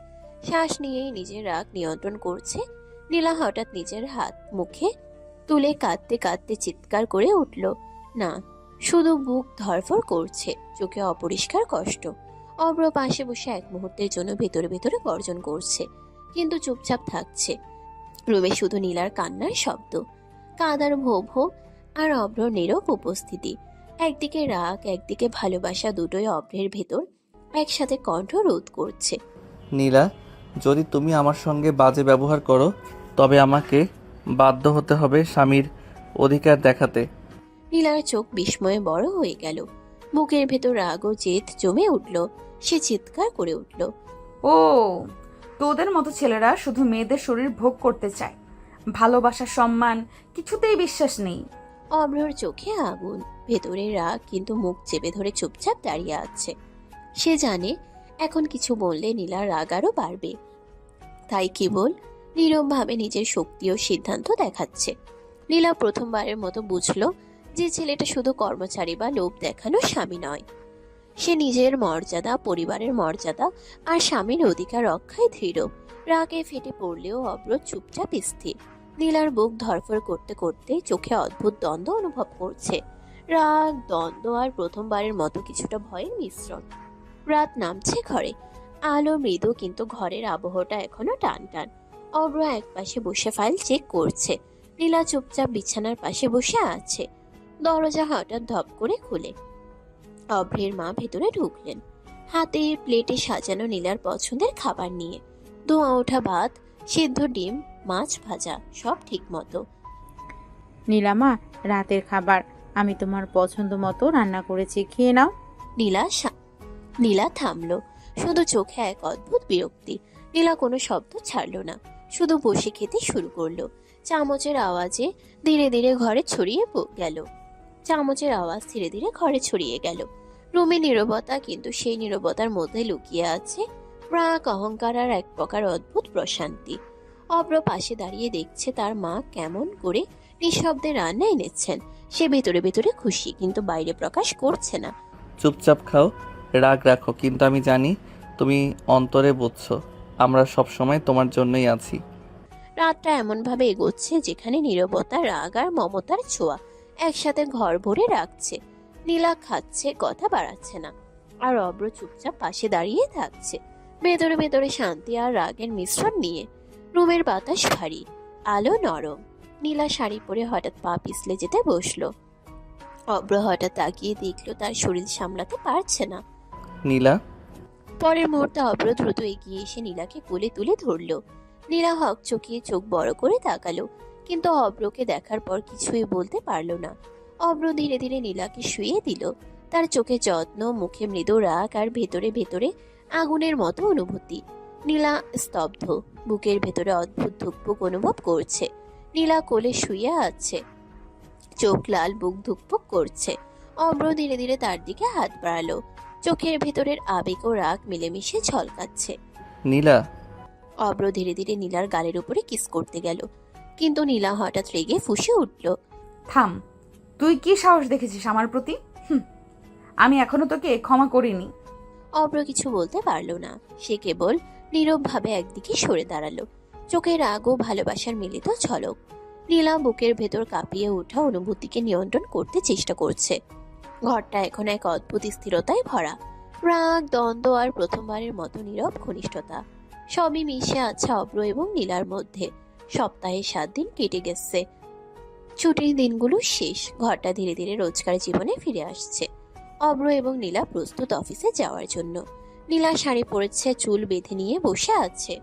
শ্বাস নিয়েই নিজের রাগ নিয়ন্ত্রণ করছে। নীলা হঠাৎ নিজের হাত মুখে তুলে কাঁদতে কাঁদতে চিৎকার করে উঠল। না, শুধু বুক ধরফর করছে, চোখে অপরিষ্কার কষ্ট। অব্র পাশে বসে এক মুহূর্তের জন্য ভেতরে ভেতরে গর্জন করছে, কিন্তু চুপচাপ থাকছে। রুমে শুধু নীলার কান্নার শব্দ, কাদার ভো ভো, আর অব্র নীরব উপস্থিতি। একদিকে রাগ, একদিকে ভালোবাসা, দুটোই অব্রের ভেতর একসাথে কণ্ঠ রোধ করছে। নীলা, যদি তুমি আমার সঙ্গে বাজে ব্যবহার করো, তবে আমাকে বাধ্য হতে হবে স্বামীর অধিকার দেখাতে। নীলার চোখ বিস্ময়ে বড় হয়ে গেল। বুকের ভেতর রাগ ও জেদ জমে উঠল। সে চিৎকার করে উঠল, ও, তোদের মতো ছেলেরা শুধু মেয়েদের শরীর ভোগ করতে চায়, ভালোবাসা, সম্মান কিছুতেই বিশ্বাস নেই। অব্রর চোখে আগুন, ভেতরে রাগ, কিন্তু মুখ চেপে ধরে চুপচাপ দাঁড়িয়ে আছে। সে জানে এখন কিছু বললে নীলার রাগ আরো বাড়বে, তাই কেবল নীরবভাবে নিজের শক্তি ও সিদ্ধান্ত দেখাচ্ছে। নীলা প্রথমবারের মতো বুঝলো যে ছেলেটা শুধু কর্মচারী বা লোভ দেখানো স্বামী নয়। সে নিজের মর্যাদা, পরিবারের মর্যাদা আর স্বামীর অধিকার রক্ষায় দৃঢ়। রাগে ফেটে পড়লেও অব্র চুপচাপ স্থির। নীলার বুক ধরফর করতে করতে চোখে অদ্ভুত দ্বন্দ্ব অনুভব করছে। রাগ, দ্বন্দ্ব আর প্রথমবারের মতো কিছুটা ভয়ের মিশ্রণ। রাত নামছে ঘরে, আলো মৃদু, কিন্তু ঘরের আবহাওয়াটা এখনো টান টান। অব্র এক পাশে বসে ফাইল চেক করছে। নীলা চুপচাপ বিছানার পাশে বসে আছে। দরজা হঠাৎ ধপ করে খুলে অভ্রের মা ভেতরে ঢুকলেন, হাতে প্লেটে সাজানো নীলার পছন্দের খাবার নিয়ে। ধোঁয়া ওঠা ভাত, সিদ্ধ ডিম, মাছ ভাজা, সব ঠিক মতো। নীলামা, রাতের খাবার আমি তোমার পছন্দ মতো রান্না করেছি, খেয়ে নাও। নীলা থামলো, শুধু চোখে এক অদ্ভুত বিরক্তি। নীলা কোনো শব্দ ছাড়লো না, শুধু বসে খেতে শুরু করলো। চামচের আওয়াজে ধীরে ধীরে ঘরে ছড়িয়ে গেল। চামচের আওয়াজ ধীরে ধীরে ঘরে ছড়িয়ে গেল। রুমে নীরবতা, কিন্তু সেই নীরবতার মধ্যে লুকিয়ে আছে রাগ, অহংকার আর এক প্রকার অদ্ভুত প্রশান্তি। অব্র পাশে দাঁড়িয়ে দেখছে তার মা কেমন করে নিঃশব্দে রান্না এনেছেন। সে ভেতরে ভেতরে খুশি, কিন্তু বাইরে প্রকাশ করছে না। চুপচাপ খাও, রাগ রাখো, কিন্তু আমি জানি তুমি অন্তরে বুঝছো আমরা সব সময় তোমার জন্যই আছি। রাতটা এমনভাবে এগোচ্ছে যেখানে নীরবতা, রাগ আর মমতার ছোঁয়া একসাথে ঘর ভরে রাখছে। নীলা খাচ্ছে, কথা বাড়াচ্ছে না, আর অব্র চুপচাপ পাশে দাঁড়িয়ে থাকছে, ভেতরে ভেতরে শান্তি আর রাগের মিশ্রণ নিয়ে। রুমের বাতাস ভারী, আলো নরম। নীলা শাড়ি পরে হঠাৎ পা পিছলে যেতে বসলো। অব্র হঠাৎ তাকিয়ে দেখলো তার শরীর সামলাতে পারছে না। নীলা, পরের মুহূর্তে অব্র দ্রুত এগিয়ে এসে নীলাকে কোলে তুলে ধরলো। নীলা হকচকিয়ে চোখ বড় করে তাকালো, কিন্তু অব্রকে দেখার পর কিছুই বলতে পারলো না। অব্র ধীরে ধীরে নীলাকে শুইয়ে দিল। তার চোখে যত্ন, মুখে মৃদু রাগ, আর ভেতরে ভেতরে আগুনের মতো অনুভূতি। নীলা স্তব্ধ, বুকের ভেতরে অদ্ভুত ধুকপুক অনুভব করছে। নীলা কোলে শুয়ে আছে, চোখ লাল, বুক ধুকপুক করছে। অব্র ধীরে ধীরে তার দিকে হাত বাড়ালো, চোখের ভেতরের আবেগ ও রাগ মিলেমিশে ঝলকাচ্ছে। নীলা। অব্র ধীরে ধীরে নীলার গালের উপরে কিস করতে গেল, কিন্তু নীলা হঠাৎ রেগে ফুঁসে উঠল। থাম, তুই কি সাহস দেখেছিস আমার প্রতি? আমি এখনো তোকে ক্ষমা করিনি। অব্র কিছু বলতে পারলো না, সে কেবল নীরবভাবে একদিকে সরে দাঁড়ালো, চোখে রাগ ও ভালোবাসার মিলিত ঝলক। নীলা বুকের ভেতর কাঁপিয়ে ওঠা অনুভূতিকে নিয়ন্ত্রণ করতে চেষ্টা করছে। ঘরটা এখন এক অদ্ভুত স্থিরতায় ভরা, রাগ, দ্বন্দ্ব আর প্রথমবারের মতো নীরব ঘনিষ্ঠতা সবই মিশে আছে অব্র এবং নীলার মধ্যে। সপ্তাহে 7 দিন কেটে গেছে, ছুটির দিনগুলো শেষ। ঘরটা ধীরে ধীরে রোজকার জীবনে ফিরে আসছে। অব্র এবং নীলা প্রস্তুত অফিসে যাওয়ার জন্য। নীলা শাড়ি পরেছে, চুল বেঁধে নিয়ে বসে আছে,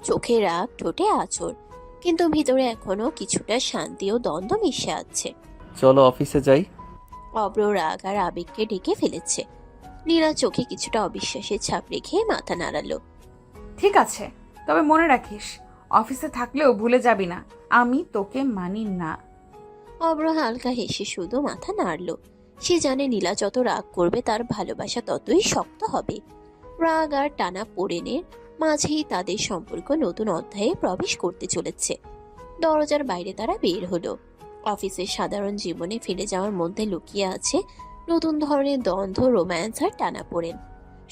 চোখে রাগ, ঠোঁটে আঁচড়, কিন্তু ভিতরে এখনো কিছুটা শান্তি ও দ্বন্দ্ব মিশে আছে। চলো অফিসে যাই। অব্র রাগ আর আবেগকে ঢেকে ফেলেছে। নীলা চোখে কিছুটা অবিশ্বাসের ছাপ রেখে মাথা নাড়ালো। ঠিক আছে, তবে মনে রাখিস অফিসে থাকলেও ভুলে যাবি না আমি তোকে মানি না। অব্র হালকা হেসে শুধু মাথা নাড়ল। সে জানে নীলা যত রাগ করবে তার ভালোবাসা ততই শক্ত হবে। রাগ আর টানা পোড়েনের মাঝেই তাদের সম্পর্ক নতুন অধ্যায়ে প্রবেশ করতে চলেছে। দরজার বাইরে তারা বের হলো। অফিসের সাধারণ জীবনে ফিরে যাওয়ার মধ্যে লুকিয়ে আছে নতুন ধরনের দ্বন্দ্ব, রোম্যান্স আর টানাপোড়েন।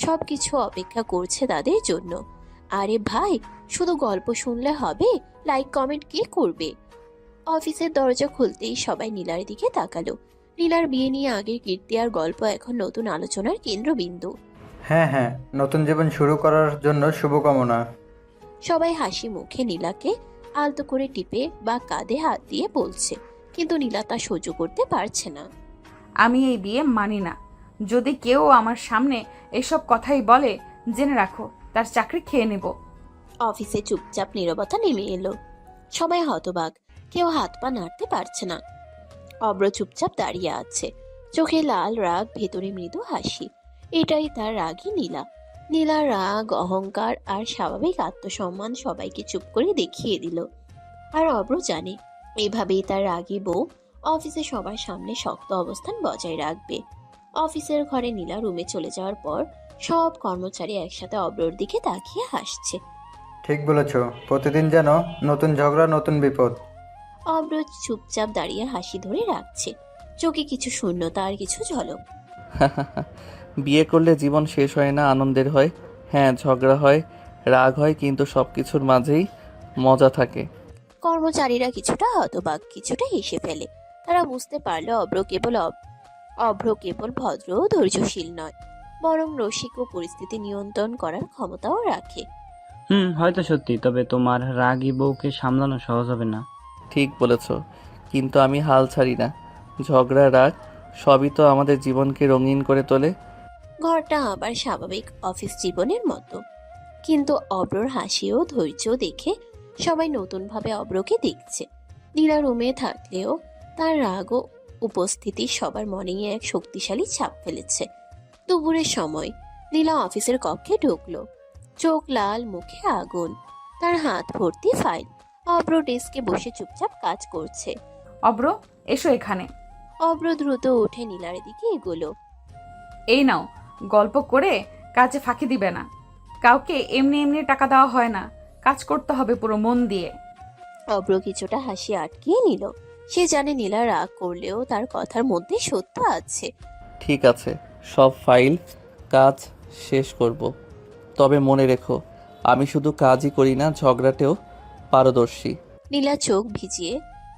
সবকিছু অপেক্ষা করছে তাদের জন্য। আরে ভাই, শুধু গল্প শুনলে হবে? লাইক কমেন্ট কে করবে? অফিসের দরজা খুলতেই সবাই নীলার দিকে তাকালো। নীলার বিয়ে নিয়ে আগের কীর্তি আর গল্প এখন নতুন আলোচনার কেন্দ্রবিন্দু। হ্যাঁ হ্যাঁ, নতুন জীবন শুরু করার জন্য শুভকামনা। সবাই হাসি মুখে নীলাকে আলতো করে টিপে বা কাঁধে হাত দিয়ে বলছে, কিন্তু নীলা তা সহ্য করতে পারছে না। আমি এই বিয়ে মানি না। যদি কেউ আমার সামনে এসব কথাই বলে, জেনে রাখো তার চাকরি খেয়ে নেব। অফিসে চুপচাপ নীরবতা নেমে এলো। সবাই হতবাক, কেউ হাত পা নাড়তে পারছে না। অব্র চুপচাপ দাঁড়িয়ে আছে, চোখে লাল রাগ, ভেতরে মৃদু হাসি। এটাই তার রাগী নীলা। নীলার রাগ, অহংকার আর স্বাভাবিক আত্মসম্মান সবাইকে চুপ করে দেখিয়ে দিল। আর অব্র জানে এভাবেই তার রাগী বউ অফিসে সবার সামনে শক্ত অবস্থান বজায় রাখবে। অফিসের ঘরে নীলা রুমে চলে যাওয়ার পর সব কর্মচারী একসাথে অব্রর দিকে তাকিয়ে হাসছে। ঠিক বলেছ, প্রতিদিন যেন নতুন ঝগড়া, নতুন বিপদ। অব্র চুপচাপ দাঁড়িয়ে হাসি ধরে রাখছে, চোখে কিছু শূন্যতা আর কিছু ঝলক। বিয়ে করলে জীবন শেষ হয় না, আনন্দের হয়। হ্যাঁ, ঝগড়া হয়, রাগ হয়, কিন্তু সব কিছুর মাঝেই মজা থাকে। কর্মচারীরা কিছুটা হতবাক, কিছুটা হেসে ফেলে। তারা বুঝতে পারলো অভ্র কেবল ভদ্র ও ধৈর্যশীল নয়, বরং রসিক ও পরিস্থিতি নিয়ন্ত্রণ করার ক্ষমতাও রাখে। হয়তো সত্যি, তবে তোমার রাগী বউকে সামলানো সহজ হবে না। ঠিক বলেছ, কিন্তু আমি হাল ছাড়ি না। ঝগড়া, রাগ সবই তো আমাদের জীবনকে রঙিন করে তোলে। ঘরটা আবার স্বাভাবিক অফিস জীবনের মতো, কিন্তু অব্রর হাসি ও ধৈর্য দেখে সবাই নতুনভাবে অব্রকে দেখছে। নীলা রুমে থাকলেও তার রাগ ও উপস্থিতি সবার মনেই এক শক্তিশালী ছাপ ফেলেছে। দুপুরের সময় নীলা অফিসের কক্ষে ঢুকলো, চোখ লাল, মুখে আগুন, তার হাত ভর্তি ফাইল। অব্র ডেস্কে বসে চুপচাপ কাজ করছে। অব্র, এসো এখানে। অব্র দ্রুত উঠে নীলার দিকে এগোলো। এই নাও, গল্প করে কাজে ফাঁকি দিবে না। কাউকে এমনি এমনি টাকা দেওয়া হয় না, কাজ করতে হবে পুরো মন দিয়ে। অব্র কিছুটা হাসি আটকিয়ে নিল। সে জানে নীলা রাগ করলেও তার কথার মধ্যে সত্য আছে। ঠিক আছে, সব ফাইল কাজ শেষ করব। তবে মনে রেখো, আমি শুধু কাজই করি না, ঝগড়াতেও পারদর্শী। নীলা চোখ ভিজিয়ে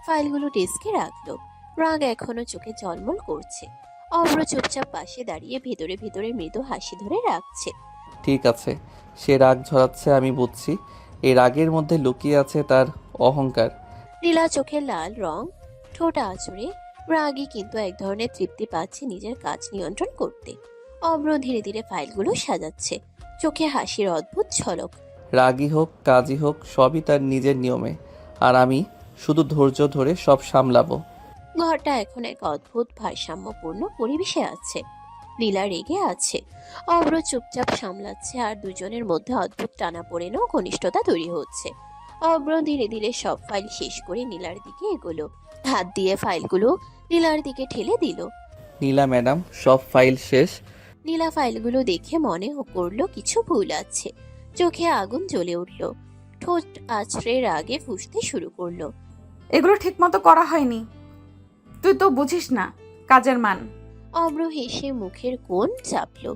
ফাইলগুলো ডেস্কে রাখলো। রাগ এখনো চোখে ঝলমল করছে। অব্র চুপচাপ পাশে দাঁড়িয়ে ভেতরে ভেতরে মৃদু হাসি ধরে রাখছে। ঠিক আছে, সে রাগ ঝরাচ্ছে, আমি বুঝছি। এই রাগের মধ্যে লুকিয়ে আছে তার অহংকার। নীলা চোখের লাল রং ঠোঁট আঁচড়ে রাগী কিন্তু এক ধরনের তৃপ্তি পাচ্ছে নিজের কাজ নিয়ন্ত্রণ করতে। অব্র ধীরে ধীরে ফাইলগুলো সাজাচ্ছে, চোখে হাসির অদ্ভুত ঝলক। রাগী হোক কাজী হোক সবই তার নিজের নিয়মে, আর আমি শুধু ধৈর্য ধরে সব সামলাবো। ঘরটা এখন এক অদ্ভুত ভারসাম্যপূর্ণ পরিবেশে আছে। নীলা রেগে আছে, অব্র চুপচাপ সামলাচ্ছে, আর দুজনের মধ্যে অদ্ভুত টানাপোড়েন ও ঘনিষ্ঠতা তৈরি হচ্ছে। অব্র ধীরে ধীরে সব ফাইল শেষ করে নীলার দিকে এগোলো, হাত দিয়ে ফাইলগুলো নীলার দিকে ঠেলে দিল। নীলা ম্যাডাম, সব ফাইল শেষ? নীলা ফাইলগুলো দেখে মনে করলো কিছু ভুল আছে। চোখে আগুন জ্বলে উঠল, ঠোঁট আছড়ে রাগে ফুঁসতে শুরু করলো। এগুলো ঠিকমতো করা হয়নি, তুই তো বুঝিস না কাজের মান। অব্র হেসে মুখের কোণ চাপলো,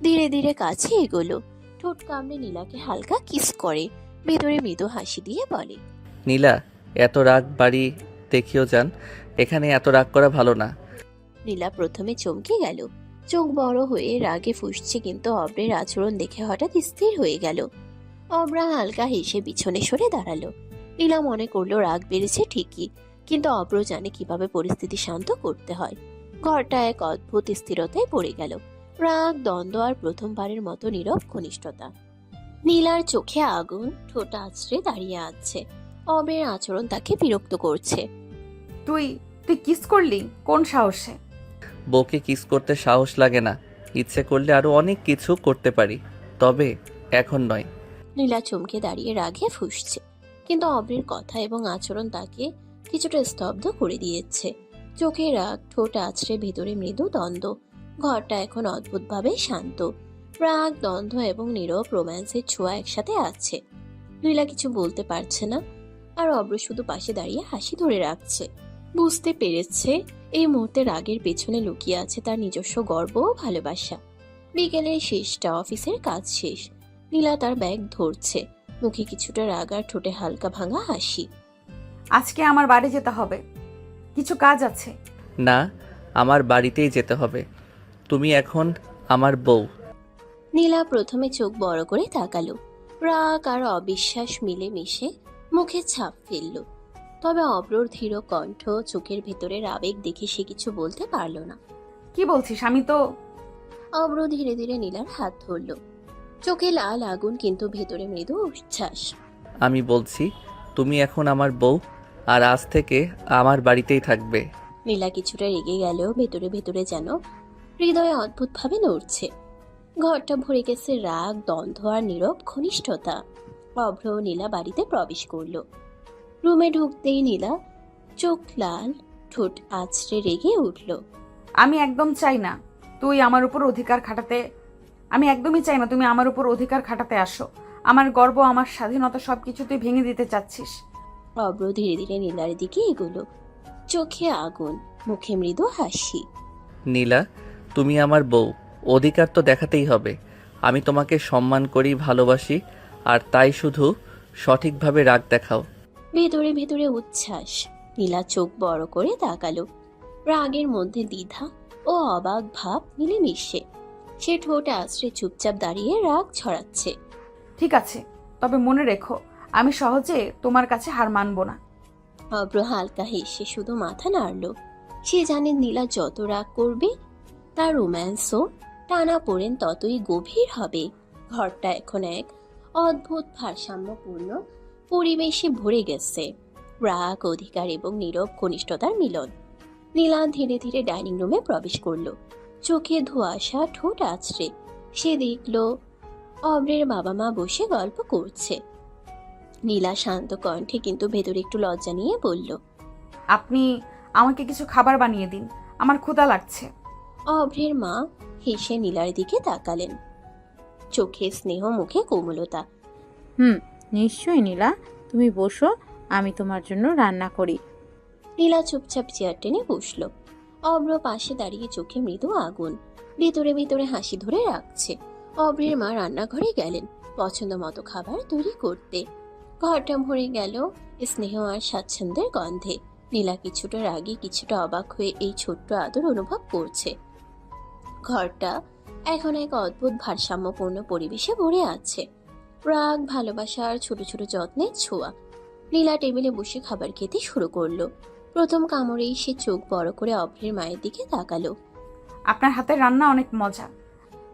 ধীরে ধীরে কাছে এগোলো, ঠোঁট কামড়ে নীলাকে হালকা কিস করে, ভেতরে মৃদু হাসি দিয়ে বলে, নীলা, এত রাগ বাড়ি দেখিও যান, এখানে এত রাগ করা ভালো না। নীলা প্রথমে চমকে গেল, চোখ বড় হয়ে রাগে ফুঁসছে, কিন্তু অব্রের আচরণ দেখে হঠাৎ স্থির হয়ে গেল। অব্রা হালকা হেসে পিছনে সরে দাঁড়ালো। নীলা মনে করলো রাগ বেড়েছে ঠিকই, কিন্তু অব্র জানে কিভাবে পরিস্থিতি শান্ত করতে হয়। ঘরটা এক অদ্ভুত স্থিরতায় পড়ে গেল, রাগ, দ্বন্দ্ব আর প্রথমবারের মতো নীরব ঘনিষ্ঠতা। নীলার চোখে আগুন, ঠোঁট আছড়ে দাঁড়িয়ে আছে। অব্রের আচরণ তাকে বিরক্ত করছে। তুই তুই কিস করলি কোন সাহসে? বউকে কিস করতে সাহস লাগে না, ইচ্ছে করলে আরো অনেক কিছু করতে পারি, তবে এখন নয়। নীলা চমকে দাঁড়িয়ে রাগে ফুঁসছে, কিন্তু অব্রের কথা এবং আচরণ তাকে কিছুটা স্তব্ধ করে দিয়েছে। চোখে রাগ, ঠোঁট আছড়ে, ভেতরে মৃদু দ্বন্দ্ব। ঘরটা এখন অদ্ভুতভাবে শান্ত। রাগ, দ্বন্দ্ব এবং নীরব রোম্যান্সের ছোঁয়া একসাথে আছে। নীলা কিছু বলতে পারছে না, আর অব্র শুধু পাশে দাঁড়িয়ে হাসি ধরে রাখছে। বুঝতে পেরেছে এই মুহূর্তে রাগের পেছনে লুকিয়ে আছে তার নিজস্ব গর্ব ও ভালোবাসা। বিকেলের শেষটা, অফিসের কাজ শেষ। নীলা তার ব্যাগ ধরছে, মুখে কিছুটা রাগ আর ঠোঁটে হালকা ভাঙা হাসি। আজকে আমার বাড়ি যেতে হবে, কিছু কাজ আছে। না, আমার বাড়িতেই যেতে হবে, তুমি এখন আমার বউ। নীলা প্রথমে চোখ বড় করে তাকালো, রাগ আর অবিশ্বাস মিলে মিশে মুখে ছাপ ফেলল। তবে অব্রর ধীর কণ্ঠ, চোখের ভেতরের আবেগ দেখে সে কিছু বলতে পারল না। কি বলছিস? আমি তো অব্র ধীরে ধীরে নীলার হাত ধরল, চোখে লাল আগুন, কিন্তু ভেতরে মৃদু উচ্ছ্বাস। আমি বলছি তুমি এখন আমার বউ, আর আজ থেকে আমার বাড়িতেই থাকবে। নীলা কিছুটা রেগে গেলেও ভেতরে ভেতরে যেন হৃদয়ে অদ্ভুতভাবে নড়ছে। ঘরটা ভরে গেছে রাগ, দ্বন্দ্ব আর নীরব ঘনিষ্ঠতা। অভ্র ও নীলা বাড়িতে প্রবেশ করলো। রুমে ঢুকতেই নীলা চোখ লাল, ঠোঁট আছড়ে রেগে উঠল। আমি একদম চাই না তুই আমার উপর অধিকার খাটাতে, আমি একদমই চাই না তুমি আমার উপর অধিকার খাটাতে আসো। আমার গর্ব, আমার স্বাধীনতা সবকিছু তুই ভেঙে দিতে চাচ্ছিস। অভ্র ধীরে ধীরে নীলার দিকে এগোলো, চোখে আগুন, মুখে মৃদু হাসি। নীলা, তুমি আমার বউ, অধিকার তো দেখাতেই হবে। আমি তোমাকে সম্মান করি, ভালোবাসি, আর তাই শুধু সঠিকভাবে রাগ দেখাও। ভেতরে ভেতরে উচ্ছ্বাস। নীলা চোখ বড় করে তাকালো, রাগের মধ্যে দ্বিধা ও অবাক ভাব মিলেমিশে। সে ঠোঁট আছড়ে চুপচাপ দাঁড়িয়ে রাগ ছড়াচ্ছে। ঠিক আছে, তবে মনে রেখো আমি সহজে তোমার কাছে হার মানবো না। অব্র হালকা হেসে শুধু মাথা নাড়ল। সে জানে নীলা যত রাগ করবে তার রোম্যান্সও টানা পড়েন ততই গভীর হবে। ঘরটা এখন এক অদ্ভুত ভারসাম্যপূর্ণ পরিবেশে ভরে গেছে, রাগ, অধিকার এবং নীরব ঘনিষ্ঠতার মিলন। নীলা ধীরে ধীরে ডাইনিং রুমে প্রবেশ করলো, চোখে ধোঁয়াশা, ঠোঁট আছড়ে। সে দেখল অব্রের বাবা মা বসে গল্প করছে। নীলা শান্ত কণ্ঠে কিন্তু ভেতরে একটু লজ্জা নিয়ে বলল, আপনি আমাকে কিছু খাবার বানিয়ে দিন, আমার ক্ষুধা লাগছে। অভ্রের মা হেসে নীলার দিকে তাকালেন, চোখে স্নেহ, মুখে কোমলতা। নিশ্চয়ই নীলা, তুমি বসো, আমি তোমার জন্য রান্না করি। নীলা চুপচাপ চেয়ার টেনে বসল। অভ্র পাশে দাঁড়িয়ে চোখে মৃদু আগুন, ভেতরে ভেতরে হাসি ধরে রাখছে। অভ্রের মা রান্নাঘরে গেলেন পছন্দ মতো খাবার তৈরি করতে। ঘরটা ভরে গেল স্নেহ আর স্বাচ্ছন্দ্যের গন্ধে। নীলা কিছুটা রাগী, কিছুটা অবাক হয়ে এই ছোট্ট আদর অনুভব করছে। ঘরটা এখন এক অদ্ভুত ভারসাম্যপূর্ণ পরিবেশে ভরে আছে। রাগ, ভালোবাসা আর ছোট ছোট যত্নের ছোঁয়া। নীলা টেবিলে বসে খাবার খেতে শুরু করলো। প্রথম কামড়েই সে চোখ বড় করে অভ্রের মায়ের দিকে তাকালো। আপনার হাতের রান্না অনেক মজা।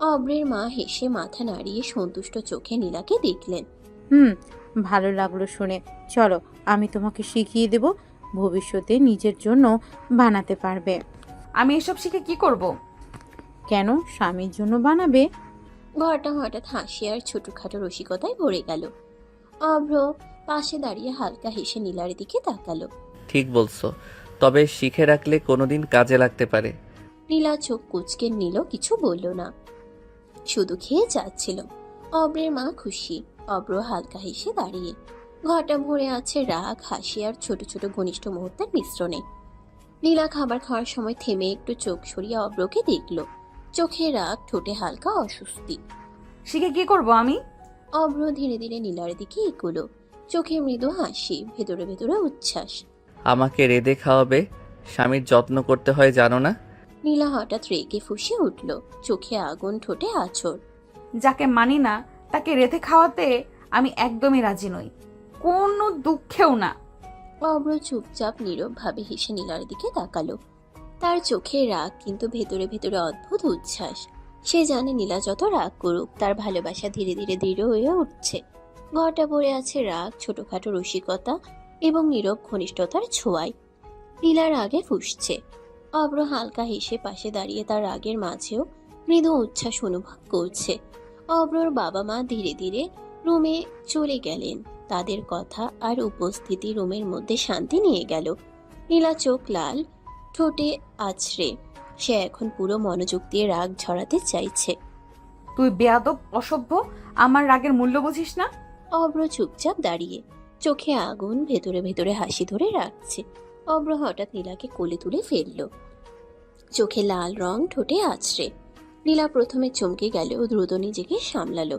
অভ্রের মা হেসে মাথা নাড়িয়ে সন্তুষ্ট চোখে নীলাকে দেখলেন। হুম, ভালো লাগলো শুনে। চলো, আমি তোমাকে শিখিয়ে দেব, ভবিষ্যতে নিজের জন্য বানাতে পারবে। আমি এসব শিখে কি করব? কেন, স্বামীর জন্য বানাবে। ঘরটা হঠাৎ হাসি আর ছোটখাটো রসিকতায় ভরে গেল। অভ্র পাশে দাঁড়িয়ে হালকা হেসে নীলার দিকে তাকালো। ঠিক বলছো, তবে শিখে রাখলে কোনোদিন কাজে লাগতে পারে। নীলা চোখ কুঁচকে নিল, কিছু বলল না, শুধু খেয়ে যাচ্ছিল। অব্রের মা খুশি, অব্র হালকা হেসে দাঁড়িয়ে। ঘরটা ভরে আছে রাগ, হাসি আর ছোট ছোট ঘনিষ্ঠ মুহূর্তের মিশ্রণে। নীলা খাবার খাওয়ার সময় থেমে একটু চোখ সরিয়ে অব্রকে দেখল। চোখে রাগ, ঠোঁটে হালকা অস্বস্তি। শিখে কি করব আমি? অব্র ধীরে ধীরে নীলার দিকে এগোলো। চোখে মৃদু হাসি, ভেতরে ভেতরে উচ্ছ্বাস। আমাকে রেঁধে খাওয়াবে, স্বামীর যত্ন করতে হয় জানো না? নীলা হঠাৎ রেগে ফুঁসে উঠল, চোখে আগুন, ঠোঁটে আঁচড়। যাকে মানি না তাকে রেঁধে খাওয়াতে আমি একদমই রাজি নই, কোনো দুঃখেও না। অব্র চুপচাপ নীরব ভাবে হেসে নীলার দিকে তাকালো। তার চোখে রাগ, কিন্তু ভেতরে ভেতরে অদ্ভুত উচ্ছ্বাস। সে জানে নীলা যত রাগ করুক, তার ভালোবাসা ধীরে ধীরে দৃঢ় হয়ে উঠছে। ঘরটা ভরে আছে রাগ, ছোটখাটো রসিকতা এবং নীরব ঘনিষ্ঠতার ছোঁয়ায়। নীলা রাগে ফুঁসছে। অব্র হালকা হেসে পাশে দাঁড়িয়ে তার রাগের মাঝেও মৃদু উচ্ছ্বাস অনুভব করছে। অব্রর বাবা মা ধীরে ধীরে রুমে চলে গেলেন। তাদের কথা আর উপস্থিতি রুমের মধ্যে শান্তি নিয়ে গেল। নীলা চোখ লাল, ঠোঁটে আছড়ে। সে এখন পুরো মনোযোগ দিয়ে রাগ ঝরাতে চাইছে। তুই বেয়াদব, অসভ্য, আমার রাগের মূল্য বুঝিস না। অব্র চুপচাপ দাঁড়িয়ে, চোখে আগুন, ভেতরে ভেতরে হাসি ধরে রাখছে। অব্র হঠাৎ নীলাকে কোলে তুলে ফেলল। চোখে লাল রং, ঠোঁটে আছড়ে। নীলা প্রথমে চমকে গেলেও দ্রুত নিজেকে সামলালো।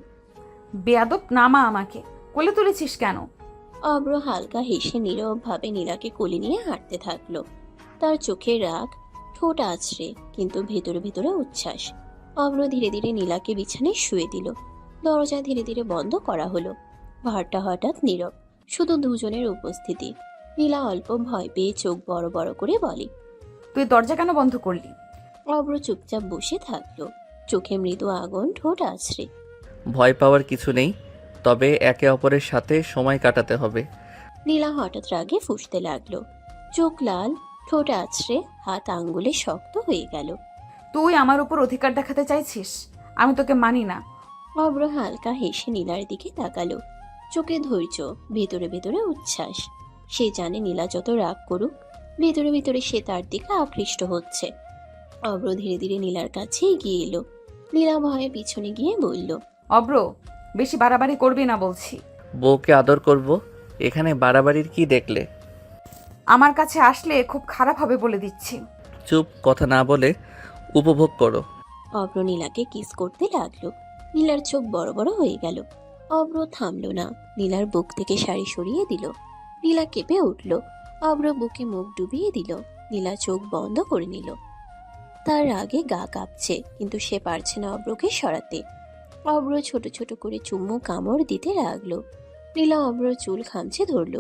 বেয়াদব, নামা আমাকে। কোলে তুলেছিস কেন? অব্র হালকা হেসে নীরব ভাবে নীলাকে কোলে নিয়ে হাঁটতে থাকলো। তার চোখে রাগ, ঠোঁট আছড়ে, কিন্তু ভেতরে ভেতরে উচ্ছ্বাস। অব্র ধীরে ধীরে নীলাকে বিছানায় শুয়ে দিল। দরজা ধীরে ধীরে বন্ধ করা হলো। ঘরটা হঠাৎ নীরব, শুধু দুজনের উপস্থিতি। নীলা অল্প ভয় পেয়ে চোখ বড় বড় করে বলে। তুই দরজা কেন বন্ধ করলি? অব্র চুপচাপ বসে থাকলো, চোখে মৃদু আগুন, ঠোঁট আছড়ে। ভয় পাওয়ার কিছু নেই, তবে একে অপরের সাথে সময় কাটাতে হবে। নীলা হঠাৎ রাগে ফুঁসতে লাগলো। চোখ লাল, ঠোঁট আছড়ে, হাত আঙ্গুলে শক্ত হয়ে গেল। তুই আমার উপর অধিকার দেখাতে চাইছিস? আমি তোকে মানি না। অব্র হালকা হেসে নীলার দিকে তাকালো। চোখে ধৈর্য, ভেতরে ভেতরে উচ্ছ্বাস। সে জানে নীলা যত রাগ করুক, ভেতরে ভেতরে সে তার দিকে আকৃষ্ট হচ্ছে। অব্র ধীরে ধীরে নীলার কাছে এগিয়ে এলো। নীলা ভয়ে পিছনে গিয়ে বলল। অব্র, বেশি বাড়াবাড়ি করবি না বলছি। বউকে আদর করব, এখানে বাড়াবাড়ির কি দেখলে? আমার কাছে আসলে খুব খারাপ হবে বলে দিচ্ছি। চুপ, কথা না বলে উপভোগ করো। অব্র নীলাকে কিস করতে লাগলো। নীলার চোখ বড় বড় হয়ে গেল। অব্র থামলো না, নীলার বুক থেকে শাড়ি সরিয়ে দিল। নীলা কেঁপে উঠল। অব্র বুকে মুখ ডুবিয়ে দিল। নীলা চোখ বন্ধ করে নিল। তার রাগে গা কাঁপছে, কিন্তু সে পারছে না অব্রকে সরাতে। অব্র ছোট ছোট করে চুম্মু কামড় দিতে লাগলো। নীলা অব্র চুল খামচে ধরল।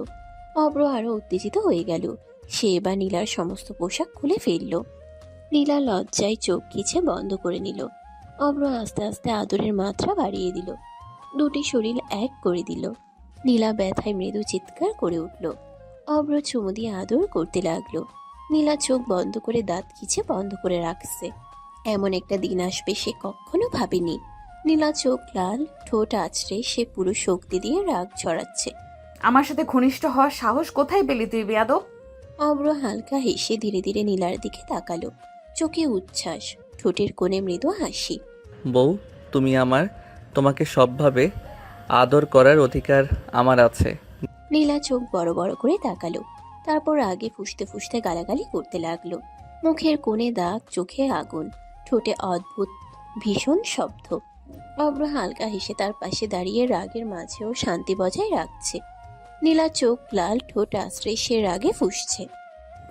অব্র আরো উত্তেজিত হয়ে গেল। সে এবার নীলার সমস্ত পোশাক খুলে ফেলল। নীলা লজ্জায় চোখ কিছে বন্ধ করে নিল। অব্র আস্তে আস্তে আদরের মাত্রা বাড়িয়ে দিল। দুটি শরীর এক করে দিল। নীলা ব্যথায় মৃদু চিৎকার করে উঠল। অব্র চুমু দিয়ে আদর করতে লাগলো। নীলা চোখ বন্ধ করে দাঁত কিছে বন্ধ করে রাখছে। এমন একটা দিন আসবে সে কখনো ভাবেনি। নীলা চোখ লাল, ঠোঁট আছড়ে, সে পুরো শক্তি দিয়ে রাগ ছড়াচ্ছে। আমার সাথে ঘনিষ্ঠ হওয়ার সাহস কোথায় পেলি তুই, বেয়াদব? অব্র হালকা হেসে ধীরে ধীরে নীলার দিকে তাকালো। চোখে উচ্ছ্বাস, ঠোঁটের কোণে মৃদু হাসি। বউ, তুমি আমার, তোমাকে সবভাবে আদর করার অধিকার আমার আছে। নীলা চোখ বড় বড় করে তাকালো। তারপর আগে ফুঁসতে ফুঁসতে গালাগালি করতে লাগলো। মুখের কোণে দাগ, চোখে আগুন, ঠোঁটে অদ্ভুত ভীষণ শব্দ। অব্র হালকা হেসে তার পাশে দাঁড়িয়ে রাগের মাঝেও শান্তি বজায় রাখছে। নীলা চোখ লাল, ঠোঁট আশ্রে, সে রাগে ফুঁসছে।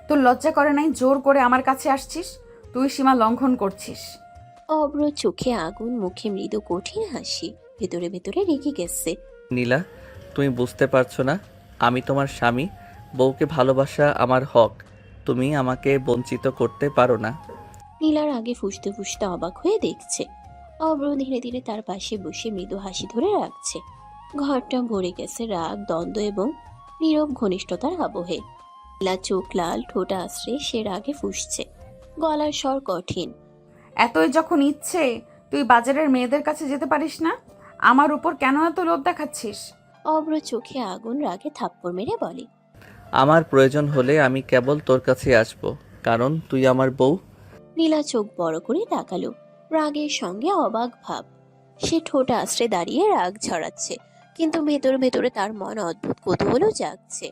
তোর লজ্জা করে নাই জোর করে আমার কাছে আসছিস? তুই সীমা লঙ্ঘন করছিস। অব্র চোখে আগুন, মুখে মৃদু কঠিন হাসি। ভেতরে ভেতরে রেগে গেছে। নীলা, তুমি বুঝতে পারছো না, আমি তোমার স্বামী। বউকে ভালোবাসা আমার হক, তুমি আমাকে বঞ্চিত করতে পারো না। নীলার আগে ফুঁসতে ফুঁসতে অবাক হয়ে দেখছে। অব্র ধীরে ধীরে তার পাশে বসে মৃদু হাসি ধরে রাখছে। ঘরটা ভরে গেছে রাগ, দ্বন্দ্ব এবং নীরব ঘনিষ্ঠতার আবহে। নীলা চোখ লাল, ঠোঁট আশ্রে সে রাগে ফুঁসছে, গলার স্বর কঠিন। এতই যখন ইচ্ছে, তুই বাজারের মেয়েদের কাছে যেতে পারিস না? আমার উপর কেন এত লোভ দেখাচ্ছিস? অব্র চোখে আগুন, রাগে থাপ্পড় মেরে বলে। আমার প্রয়োজন হলে আমি কেবল তোর কাছে আসব, কারণ তুই আমার বউ। নীলা চোখ বড় করে তাকালো, রাগের সঙ্গে অবাক ভাব। সে ঠোঁট আশ্রে দাঁড়িয়ে রাগ ঝরাচ্ছে, কিন্তু ভেতরে ভেতরে তার মন অদ্ভুত কৌতূহলও জাগছে।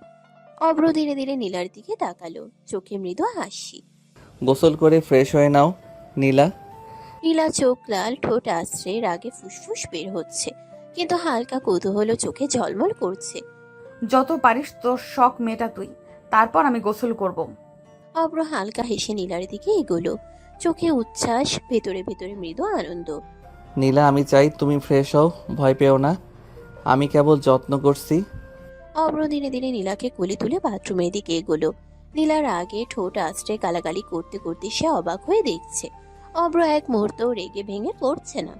অব্র ধীরে ধীরে নীলার দিকে তাকালো, চোখে মৃদু হাসি। গোসল করে ফ্রেশ হয়ে নাও নীলা। নীলা চোখ লাল, ঠোঁট আশ্রে রাগে ফুসফুস বের হচ্ছে, কিন্তু হালকা কৌতূহল চোখে ঝলমল করছে। যত পারিস তোর শখ মেটা তুই, তারপর আমি গোসল করব। অব্র হালকা হেসে নীলার দিকে এগোলো, চোখে উচ্ছ্বাস, ভেতরে ভেতরে মৃদু আনন্দ। নীলা, আমি চাই তুমি ফ্রেশ হও, ভয় পেও না, আমি কেবল যত্ন করছি। অব্র ধীরে ধীরে নীলাকে কোলে তুলে বাথরুমের দিকে এগোলো। নীলার আগে ঠোঁট আশ্রে গালাগালি করতে করতে সে অবাক হয়ে দেখছে। অব্র এক মুহূর্তও রেগে ভেঙে পড়ছে না।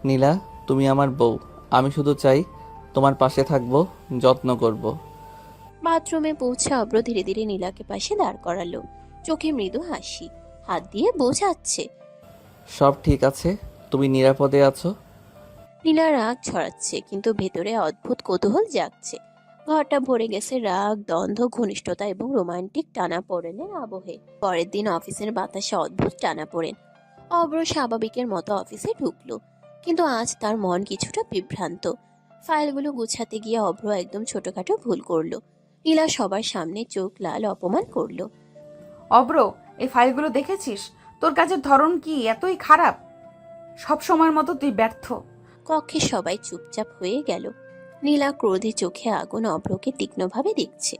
নীলা, তুমি আমার বউ, আমি শুধু চাই তোমার পাশে থাকবো, যত্ন করব। বাথরুমে পৌঁছে অব্র ধীরে ধীরে নীলাকে পাশে দাঁড় করালো, চোখে মৃদু হাসি, হাত দিয়ে বোঝাচ্ছে। সব ঠিক আছে, তুমি নিরাপদে আছো। নীলা রাগ ছড়াচ্ছে, কিন্তু ভেতরে অদ্ভুত কৌতূহল জাগছে। ঘরটা ভরে গেছে রাগ, দ্বন্দ্ব, ঘনিষ্ঠতা এবং রোমান্টিক টানাপোড়েনের আবহে। পরের দিন অফিসের বাতাসে অদ্ভুত টানাপোড়েন। অব্র স্বাভাবিকের মতো অফিসে ঢুকলো, কিন্তু আজ তার মন কিছুটা বিভ্রান্ত। ফাইলগুলো গুছাতে গিয়ে অব্র একদম ছোটখাটো ভুল করলো। নীলা সবার সামনে চোখ লাল, অপমান করলো। অব্র, এই ফাইলগুলো দেখেছিস? তোর কাজের ধরন কি এতই খারাপ? সব সময়ের মতো তুই ব্যর্থ। কক্ষে সবাই চুপচাপ হয়ে গেল। নীলা ক্রোধে চোখে আগুন, অব্রকে তীক্ষ্ণভাবে দেখছে।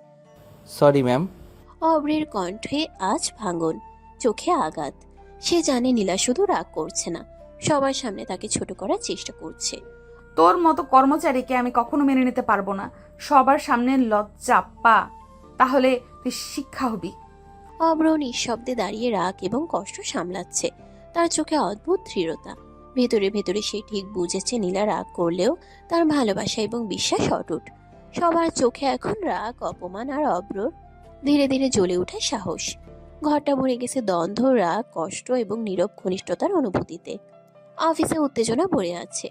Sorry ma'am. অব্রের কণ্ঠে আজ ভাঙন, চোখে আঘাত। সে জানে নীলা শুধু রাগ করছে না, সবার সামনে তাকে ছোট করার চেষ্টা করছে। তোর মতো কর্মচারীকে আমি কখনো মেনে নিতে পারবো না। সবার সামনে লজ্জা পা, তাহলে তুই শিক্ষা হবি। অব্র নিঃশব্দে দাঁড়িয়ে রাগ এবং কষ্ট সামলাচ্ছে, তার চোখে অদ্ভুত দৃঢ়তা। ভেতরে ভেতরে সে ঠিক বুঝেছে নীলা রাগ করলেও তার ভালোবাসা এবং বিশ্বাস অটুট। সবার চোখে এখন রাগ, অপমান আর অব্রর ধীরে ধীরে জ্বলে ওঠা সাহস। ঘরটা ভরে গেছে দ্বন্দ্ব, রাগ, কষ্ট এবং নীরব ঘনিষ্ঠতার অনুভূতিতে। অফিসে উত্তেজনা ভরে আছে।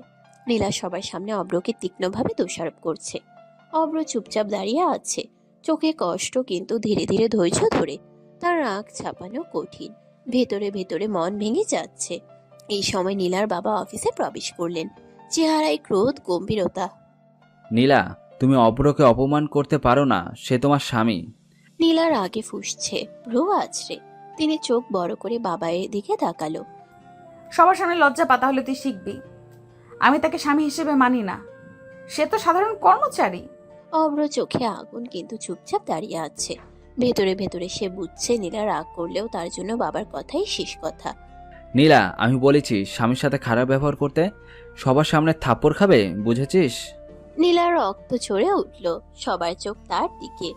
নীলা সবার সামনে অব্রকে তীক্ষ্ণভাবে দোষারোপ করছে। অব্র চুপচাপ দাঁড়িয়ে আছে, চোখে কষ্ট, কিন্তু ধীরে ধীরে ধৈর্য ধরে। তার রাগ ছাপানো কঠিন, ভেতরে ভেতরে মন ভেঙে যাচ্ছে। এই সময় নীলার বাবা অফিসে প্রবেশ করলেন, চেহারায় ক্রোধ, গম্ভীরতা। নীলা, তুমি অব্রকে অপমান করতে পারো না, সে তোমার স্বামী। নীলার আগে ফুঁসছে, ভ্রু আছড়ে। তিনি চোখ বড় করে বাবার দিকে তাকালো। সবার সামনে লজ্জা পা, তাহলে তুই শিখবি। আমি তাকে স্বামী হিসেবে মানি না, সে তো সাধারণ কর্মচারী। অব্র চোখে আগুন, কিন্তু চুপচাপ দাঁড়িয়ে আছে। ভেতরে ভেতরে সে বুঝছে নীলা রাগ করলেও তার জন্য বাবার কথাই শেষ কথা। নীলা, আমি বলেছি স্বামীর সাথে খারাপ ব্যবহার করতে, সবার সামনে থাপ্পড় খাবে, বুঝেছিস? নীলার রক্ত চড়ে উঠল, সবার চোখ তার দিকে।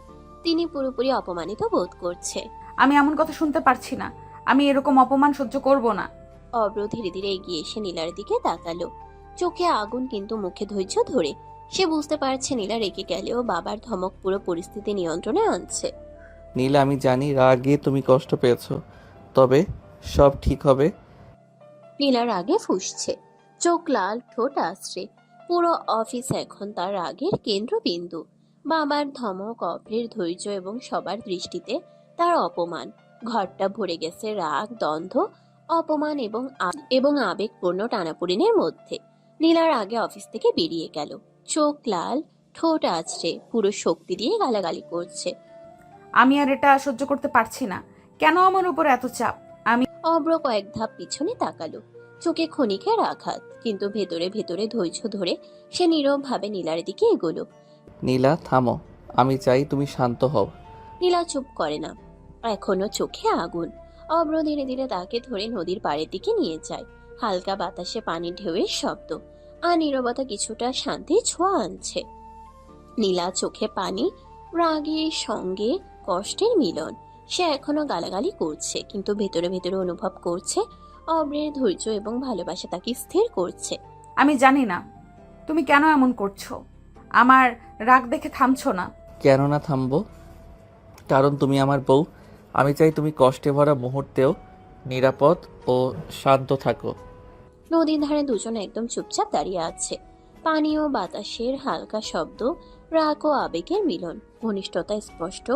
তিনি পুরোপুরি অপমানিত বোধ করছে। আমি এমন কথা শুনতে পারছি না, আমি এরকম অপমান সহ্য করব না। অব্র ধীরে ধীরে এগিয়ে এসে নীলার দিকে তাকালো, চোখে আগুন, কিন্তু মুখে ধৈর্য ধরে। সে বুঝতে পারছে নীলা রেগে গেলেও বাবার ধমক পুরো পরিস্থিতি নিয়ন্ত্রণে আনছে। নীলা, আমি জানি রাগে তুমি কষ্ট পেয়েছো, তবে সব ঠিক হবে। নীলার আগে ফুঁসছে, চোখ লাল, ঠোঁট আশ্রে। পুরো অফিস এখন তার রাগের কেন্দ্রবিন্দু। বাবার ধমক, অভ্রের ধৈর্য এবং সবার দৃষ্টিতে তার অপমান। ঘরটা ভরে গেছে রাগ, দ্বন্দ্ব, অপমান এবং আবেগপূর্ণ টানাপোড়েনের মধ্যে। নীলার আগে অফিস থেকে বেরিয়ে গেল, চোখ লাল, ঠোঁট আছড়ে, পুরো শক্তি দিয়ে গালাগালি করছে। আমি আর এটা সহ্য করতে পারছি না। কেন আমার উপর এত চাপ? অব্র কয়েক ধাপ পিছনে তাকালো, চোখে ক্ষণিকের আঘাত, কিন্তু ভেতরে ভেতরে ধৈর্য ধরে সে নীরবভাবে নীলার দিকে এগোলো। নীলা, থামো, আমি চাই তুমি শান্ত হও। নীলা চুপ করে না, এখনো চোখে আগুন। অব্র ধীরে ধীরে তাকে ধরে নদীর পাড়ের দিকে নিয়ে যায়। হালকা বাতাসে পানির ঢেউয়ের শব্দ, আর নীরবতা কিছুটা শান্তির ছোঁয়া আনছে। নীলা চোখে পানি, রাগের সঙ্গে কষ্টের মিলন। সে এখনো গালাগালি করছে, কিন্তু ভেতরে ভেতরে অনুভব করছে অব্রের ধৈর্য এবং ভালোবাসা তাকে স্থির করছে। আমি জানি না তুমি কেন এমন করছো, আমার রাগ দেখে থামছো না। কেন না থামবো? কারণ তুমি আমার বউ। আমি চাই তুমি কষ্টে ভরা মুহূর্তেও নিরাপদ ও শান্ত থাকো। নদীর ধারে দুজন একদম চুপচাপ দাঁড়িয়ে আছে। পানি ও বাতাসের হালকা শব্দ, রাগ ও আবেগের মিলন, ঘনিষ্ঠতা স্পষ্ট,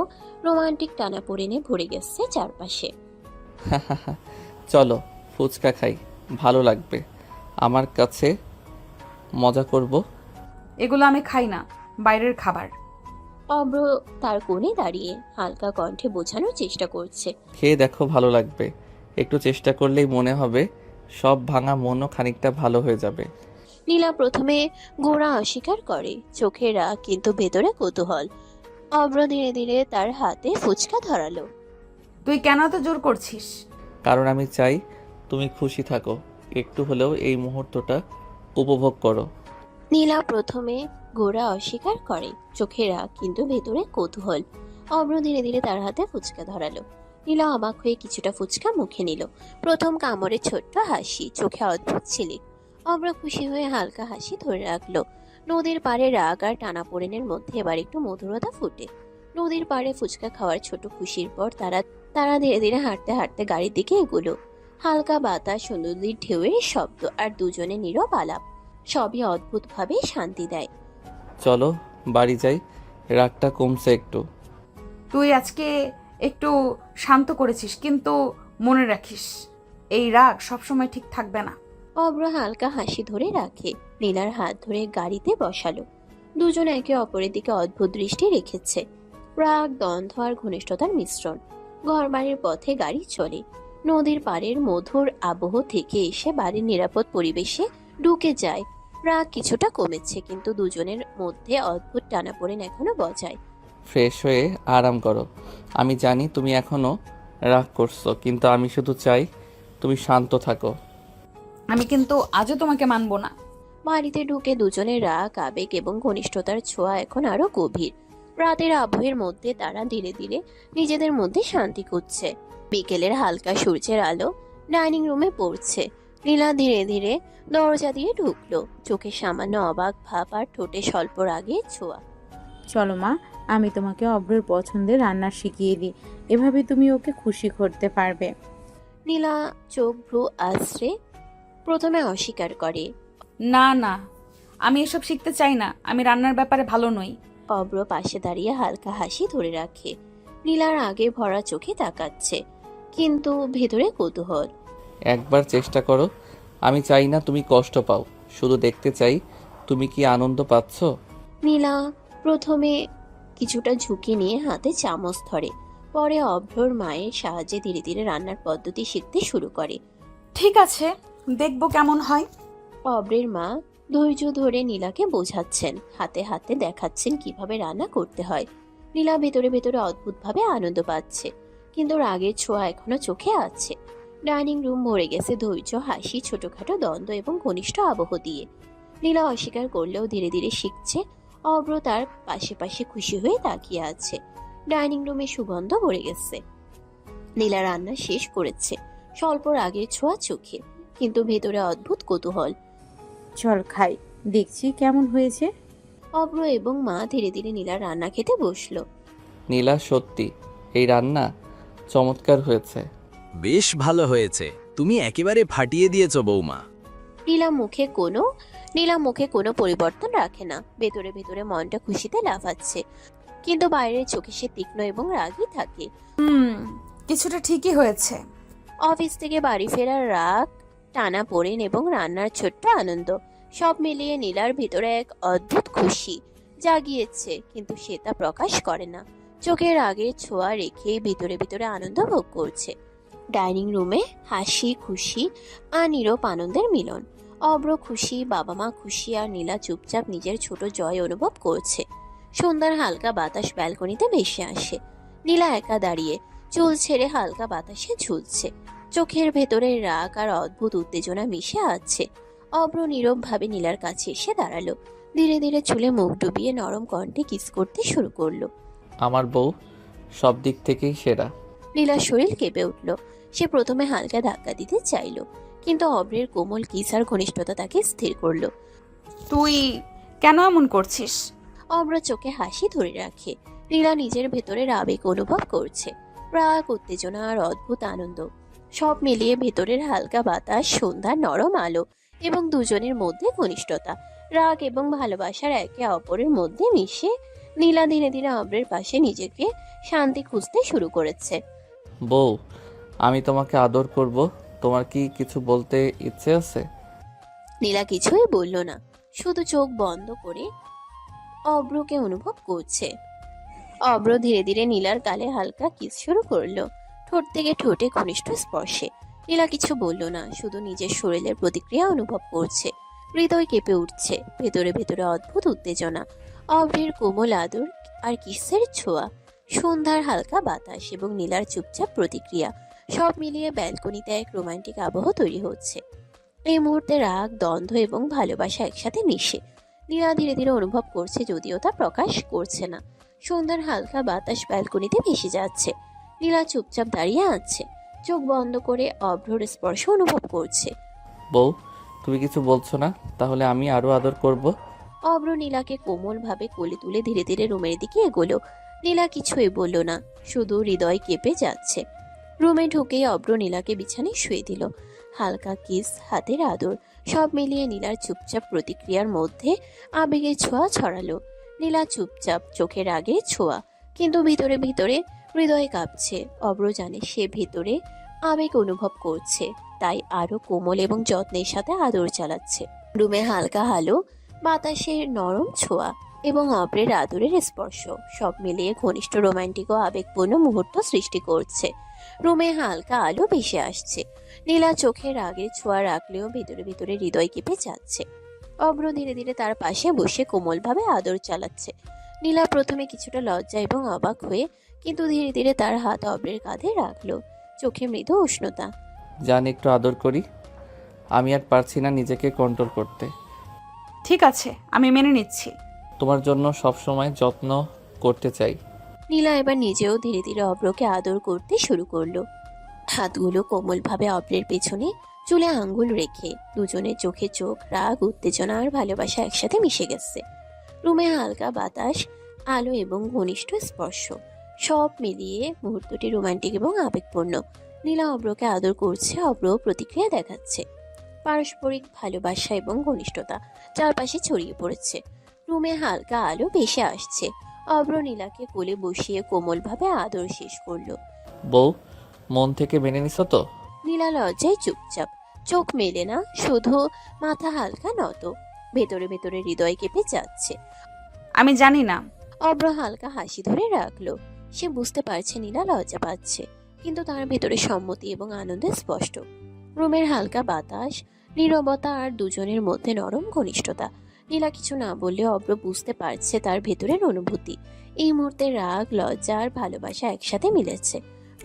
রোমান্টিক টানাপোড়েনে ভরে গেছে চারপাশে। চলো ফুচকা খাই, ভালো লাগবে। আমার কাছে মজা করব। এগুলো আমি খাই না, বাইরের খাবার। অব্র তার কোণে দাঁড়িয়ে হালকা কণ্ঠে বোঝানোর চেষ্টা করছে। খেয়ে দেখো, ভালো লাগবে। একটু চেষ্টা করলেই মনে হবে সব ভাঙা মনও খানিকটা ভালো হয়ে যাবে। নীলা প্রথমে গোড়া অস্বীকার করে, চোখে রাগ কিন্তু ভেতরে কৌতূহল। অব্র ধীরে ধীরে তার হাতে ফুচকা ধরালো। তুই কেন এত জোর করছিস? কারণ আমি চাই তুমি খুশি থাকো, একটু হলেও এই মুহূর্তটা উপভোগ করো। নীলা প্রথমে গোড়া অস্বীকার করে, চোখে রাগ কিন্তু ভেতরে কৌতূহল। অব্র ধীরে ধীরে তার হাতে ফুচকা ধরালো। নীলা অবাক হয়ে কিছুটা ফুচকা মুখে নিল। প্রথম কামড়ে ছোট্ট হাসি, চোখে অদ্ভুত ঝিলিক। অব্র খুশি হয়ে হালকা হাসি ধরে রাখলো। নদীর পাড়ে রাগ আর টানাপোড়েনের মধ্যে এবার একটু মধুরতা ফুটে। নদীর পাড়ে ফুচকা খাওয়ার ছোট খুশির পর তারা তারা ধীরে ধীরে হাঁটতে হাঁটতে গাড়ির দিকে এগুলো। হালকা বাতাস, নদীর ঢেউয়ের শব্দ আর দুজনে নীরব আলাপ, সবই অদ্ভুতভাবে শান্তি দেয়। চলো বাড়ি যাই, রাগটা কমছে একটু। তুই আজকে একটু শান্ত করেছিস, কিন্তু মনে রাখিস এই রাগ সবসময় ঠিক থাকবে না। অব্র হালকা হাসি ধরে রাখে, নীলার হাত ধরে গাড়িতে বসালো। দুজন একে অপরের দিকে অদ্ভুত দৃষ্টি রেখেছে। রাগ, দ্বন্দ্ব আর ঘনিষ্ঠতার মিশ্রণ। ঘরবাড়ির পথে গাড়ি চলে। নদীর পাড়ের মধুর আবহ থেকে এসে বাড়ির নিরাপদ পরিবেশে ঢুকে যায়। রাগ কিছুটা কমেছে, কিন্তু দুজনের মধ্যে অদ্ভুত টানাপোড়েন এখনো বজায়। ফ্রেশ হয়ে আরাম করো। আমি জানি তুমি এখনো রাগ করছো, কিন্তু আমি শুধু চাই তুমি শান্ত থাকো। আমি কিন্তু আজও তোমাকে মানবো না। বাড়িতে ঢুকে দুজনের রাগ, আবেগ এবং ঘনিষ্ঠতার ছোঁয়া এখন আরো গভীর। রাতের আবহের মধ্যে তারা ধীরে ধীরে নিজেদের মধ্যে শান্তি খুঁজছে। বিকেলের হালকা সূর্যের আলো ডাইনিং রুমে পড়ছে। নীলা ধীরে ধীরে দরজা দিয়ে ঢুকলো, চোখে সামান্য অবাক ভাব আর ঠোঁটে স্বল্প রাগের ছোঁয়া। চলো মা, আমি তোমাকে অব্রের পছন্দের রান্না শিখিয়ে দিই, এভাবে তুমি ওকে খুশি করতে পারবে। নীলা চোখ ভ্রু আশ্রে প্রথমে অস্বীকার করে। না না, আমি এসব শিখতে চাই না, আমি রান্নার ব্যাপারে ভালো নই। অব্র পাশে দাঁড়িয়ে হালকা হাসি ধরে রাখে। নীলার আগে ভরা চোখে তাকাচ্ছে, কিন্তু ভেতরে কৌতূহল। একবার চেষ্টা করো, আমি চাই না তুমি কষ্ট পাও, শুধু দেখতে চাই তুমি কি আনন্দ পাচ্ছ। নীলা প্রথমে কিছুটা ঝুঁকি নিয়ে হাতে চামচ ধরে, পরে অভ্রর মায়ের সাহায্যে ধীরে ধীরে রান্নার পদ্ধতি শিখতে শুরু করে। ঠিক আছে, দেখবো কেমন হয়। অব্রের মা ধৈর্য ধরে নীলাকে বোঝাচ্ছেন, হাতে হাতে দেখাচ্ছেন কিভাবে রান্না করতে হয়। নীলা ভেতরে ভেতরে অদ্ভুতভাবে আনন্দ পাচ্ছে, কিন্তু রাগের ছোঁয়া এখনো চোখে আছে। ডাইনিং রুম ভরে গেছে ধৈর্য, হাসি, ছোটখাটো দ্বন্দ্ব এবং ঘনিষ্ঠ আবহ দিয়ে। নীলা অস্বীকার করলেও ধীরে ধীরে শিখছে। অব্র তার পাশে পাশে খুশি হয়ে তাকিয়ে আছে। ডাইনিং রুমে সুগন্ধ ভরে গেছে। নীলা রান্না শেষ করেছে, স্বল্প রাগের ছোঁয়া চোখে, কিন্তু ভেতরে অদ্ভুত কৌতূহল। চল খাই, দেখছি কেমন হয়েছে। অব্র এবং মা ধীরে ধীরে নীলার রান্না খেতে বসলো। নীলা, সত্যি এই রান্না চমৎকার হয়েছে। বেশ ভালো হয়েছে, তুমি একেবারে ফাটিয়ে দিয়েছো বৌমা। নীলা মুখে কোনো পরিবর্তন রাখে না, ভেতরে ভেতরে মনটা খুশিতে লাফাচ্ছে, কিন্তু বাইরের চোখে সে তীক্ষ্ণ এবং রাগই থাকে। কিছুটা ঠিকই হয়েছে। অফিস থেকে বাড়ি ফেরার রাগ, টানা পড়েন এবং রান্নার ছোট্ট আনন্দ, সব মিলিয়ে নীলার ভিতরে এক অদ্ভুত খুশি জাগিয়েছে, কিন্তু সে তা প্রকাশ করে না। চোখে রাগের ছোঁয়া রেখেই ভিতরে ভিতরে আনন্দ ভোগ করছে। ডাইনিং রুমে হাসি, খুশি আর নীরব আনন্দের মিলন। অব্র খুশি, বাবা মা খুশি, আর নীলা চুপচাপ নিজের ছোট জয় অনুভব করছে। সন্ধ্যার হালকা বাতাস ব্যালকনিতে ভেসে আসে। নীলা একা দাঁড়িয়ে চুল ছেড়ে হালকা বাতাসে ঝুলছে। চোখের ভেতরে রাগ আর অদ্ভুত উত্তেজনা মিশে আছে। অব্র নীরবভাবে নীলার কাছে এসে দাঁড়ালো। ধীরে ধীরে চুলে মুখ ডুবিয়ে নরম কণ্ঠে কিস করতে শুরু করলো। আমার বউ সব দিক থেকেই সেরা। নীলার শরীর কেঁপে উঠল। সে প্রথমে হালকা ধাক্কা দিতে চাইলো, কিন্তু অব্রের কোমল কিস আর ঘনিষ্ঠতা তাকে স্থির করলো। তুই কেন এমন করছিস? অব্র চোখে হাসি ধরে রাখে। নীলা নিজের ভেতরের আবেগ অনুভব করছে, রাগ, উত্তেজনা আর অদ্ভুত আনন্দ। সব মিলিয়ে ভেতরের হালকা বাতাস, সন্ধ্যার নরম আলো এবং দুজনের মধ্যে ঘনিষ্ঠতা, রাগ এবং ভালোবাসার একে অপরের মধ্যে মিশে নীলা ধীরে ধীরে অব্রের পাশে নিজেকে শান্তি খুঁজতে শুরু করেছে। বউ, আমি তোমাকে আদর করব। তোমার কি কিছু বলতে ইচ্ছে আছে? নীলা কিছুই বলল না, শুধু চোখ বন্ধ করে অব্রকে অনুভব করছে। অব্র ধীরে ধীরে নীলার গালে হালকা কিস শুরু করলো, ঠোঁট থেকে ঠোঁটে ঘনিষ্ঠ স্পর্শে। নীলা কিছু বলল না, শুধু নিজের শরীরের প্রতিক্রিয়া অনুভব করছে। হৃদয় কেঁপে উঠছে, ভেতরে ভেতরে অদ্ভুত উত্তেজনা। অব্রের কোমল আদর আর কিসের ছোঁয়া, সন্ধ্যার হালকা বাতাস এবং নীলার চুপচাপ প্রতিক্রিয়া, সব মিলিয়ে ব্যালকনিতে এক রোমান্টিক আবহ তৈরি হচ্ছে। এই মুহূর্তে রাগ, দ্বন্দ্ব এবং ভালোবাসা একসাথে মিশে। নীলা ধীরে ধীরে অনুভব করছে, যদিও তা প্রকাশ করছে না। সন্ধ্যার হালকা বাতাস ব্যালকনিতে ভেসে যাচ্ছে। নীলা চুপচাপ দাঁড়িয়ে আছে, চোখ বন্ধ করে অভ্রর স্পর্শ অনুভব করছে। বউ, তুমি কিছু বলছো না? তাহলে আমি আরো আদর করব। অভ্র নীলাকে কোমলভাবে কোলে তুলে ধীরে ধীরে রুমের দিকে এগোলো। নীলা কিছুই বলল না, শুধু হৃদয় কেঁপে যাচ্ছে। রুমে ঢুকেই অভ্র নীলাকে বিছানায় শুয়ে দিল। হালকা কিস, হাতের আদর, সব মিলিয়ে নীলার চুপচাপ প্রতিক্রিয়ার মধ্যে আবেগের ছোঁয়া ছড়ালো। নীলা চুপচাপ, চোখের আগে ছোঁয়া, কিন্তু ভিতরে ভিতরে হৃদয় কাঁপছে। অভ্র জানে সে ভিতরে আবেগ অনুভব করছে, তাই আরো কোমল এবং যত্নের সাথে আদর চালাচ্ছে। রুমে হালকা আলো, বাতাসের নরম ছোঁয়া এবং অভ্রের আদরের স্পর্শ, সব মিলিয়ে ঘনিষ্ঠ, রোমান্টিক ও আবেগপূর্ণ মুহূর্ত সৃষ্টি করছে। রুমে হালকা আলো ভেসে আসছে। নীলা চোখের আগের ছোঁয়া রাখলেও ভিতরে ভিতরে হৃদয় কেঁপে যাচ্ছে। অভ্র ধীরে ধীরে তার পাশে বসে কোমলভাবে আদর চালাচ্ছে। নীলা প্রথমে কিছুটা লজ্জা এবং অবাক হয়ে, কিন্তু ধীরে ধীরে তার হাত অভ্রের কাঁধে রাখলো, চোখে মৃদু উষ্ণতা। জান, একটু আদর করি। আমি আর পারছি না নিজেকে কন্ট্রোল করতে। ঠিক আছে, আমি মেনে নিচ্ছি। তোমার জন্য সব সময় যত্ন করতে চাই। নীলা এবার নিজেও ধীরে ধীরে অভ্রকে আদর করতে শুরু করলো। হাতগুলো কোমলভাবে অভ্রের পেছনে, চুলে আঙ্গুল রেখে দুজনের চোখে চোখ, রাগ, উত্তেজনা আর ভালোবাসা একসাথে মিশে গেছে। রুমে হালকা বাতাস, আলো এবং ঘনিষ্ঠ স্পর্শ, সব মিলিয়ে মুহূর্তটি রোমান্টিক এবং আবেগপূর্ণ। নীলা অভ্রকে আদর করছে, অভ্র প্রতিক্রিয়া দেখাচ্ছে। পারস্পরিক ভালোবাসা এবং ঘনিষ্ঠতা চারপাশে ছড়িয়ে পড়েছে। রুমে হালকা আলো ভেসে আসছে। অভ্র নীলাকে কোলে বসিয়ে কোমলভাবে আদর শেষ করলো। বউ, মন থেকে মেনে নিছো তো? নীলা লজ্জায় চুপচাপ, চোখ মেলে না, শুধু মাথা হালকা নত। ভেতরে ভেতরে হৃদয় কেঁপে যাচ্ছে। আমি জানি না। অভ্র হালকা হাসি ধরে রাখলো। সে বুঝতে পারছে নীলা লজ্জা পাচ্ছে, কিন্তু তার ভেতরে সম্মতি এবং আনন্দ স্পষ্ট। রুমের হালকা বাতাস, নীরবতা আর দুজনের মধ্যে নরম ঘনিষ্ঠতা। নীলা কিছু না বললে অভ্র বুঝতে পারছে তার ভেতরের অনুভূতি। এই মুহূর্তে রাগ, লজ্জা আর ভালোবাসা একসাথে মিলেছে।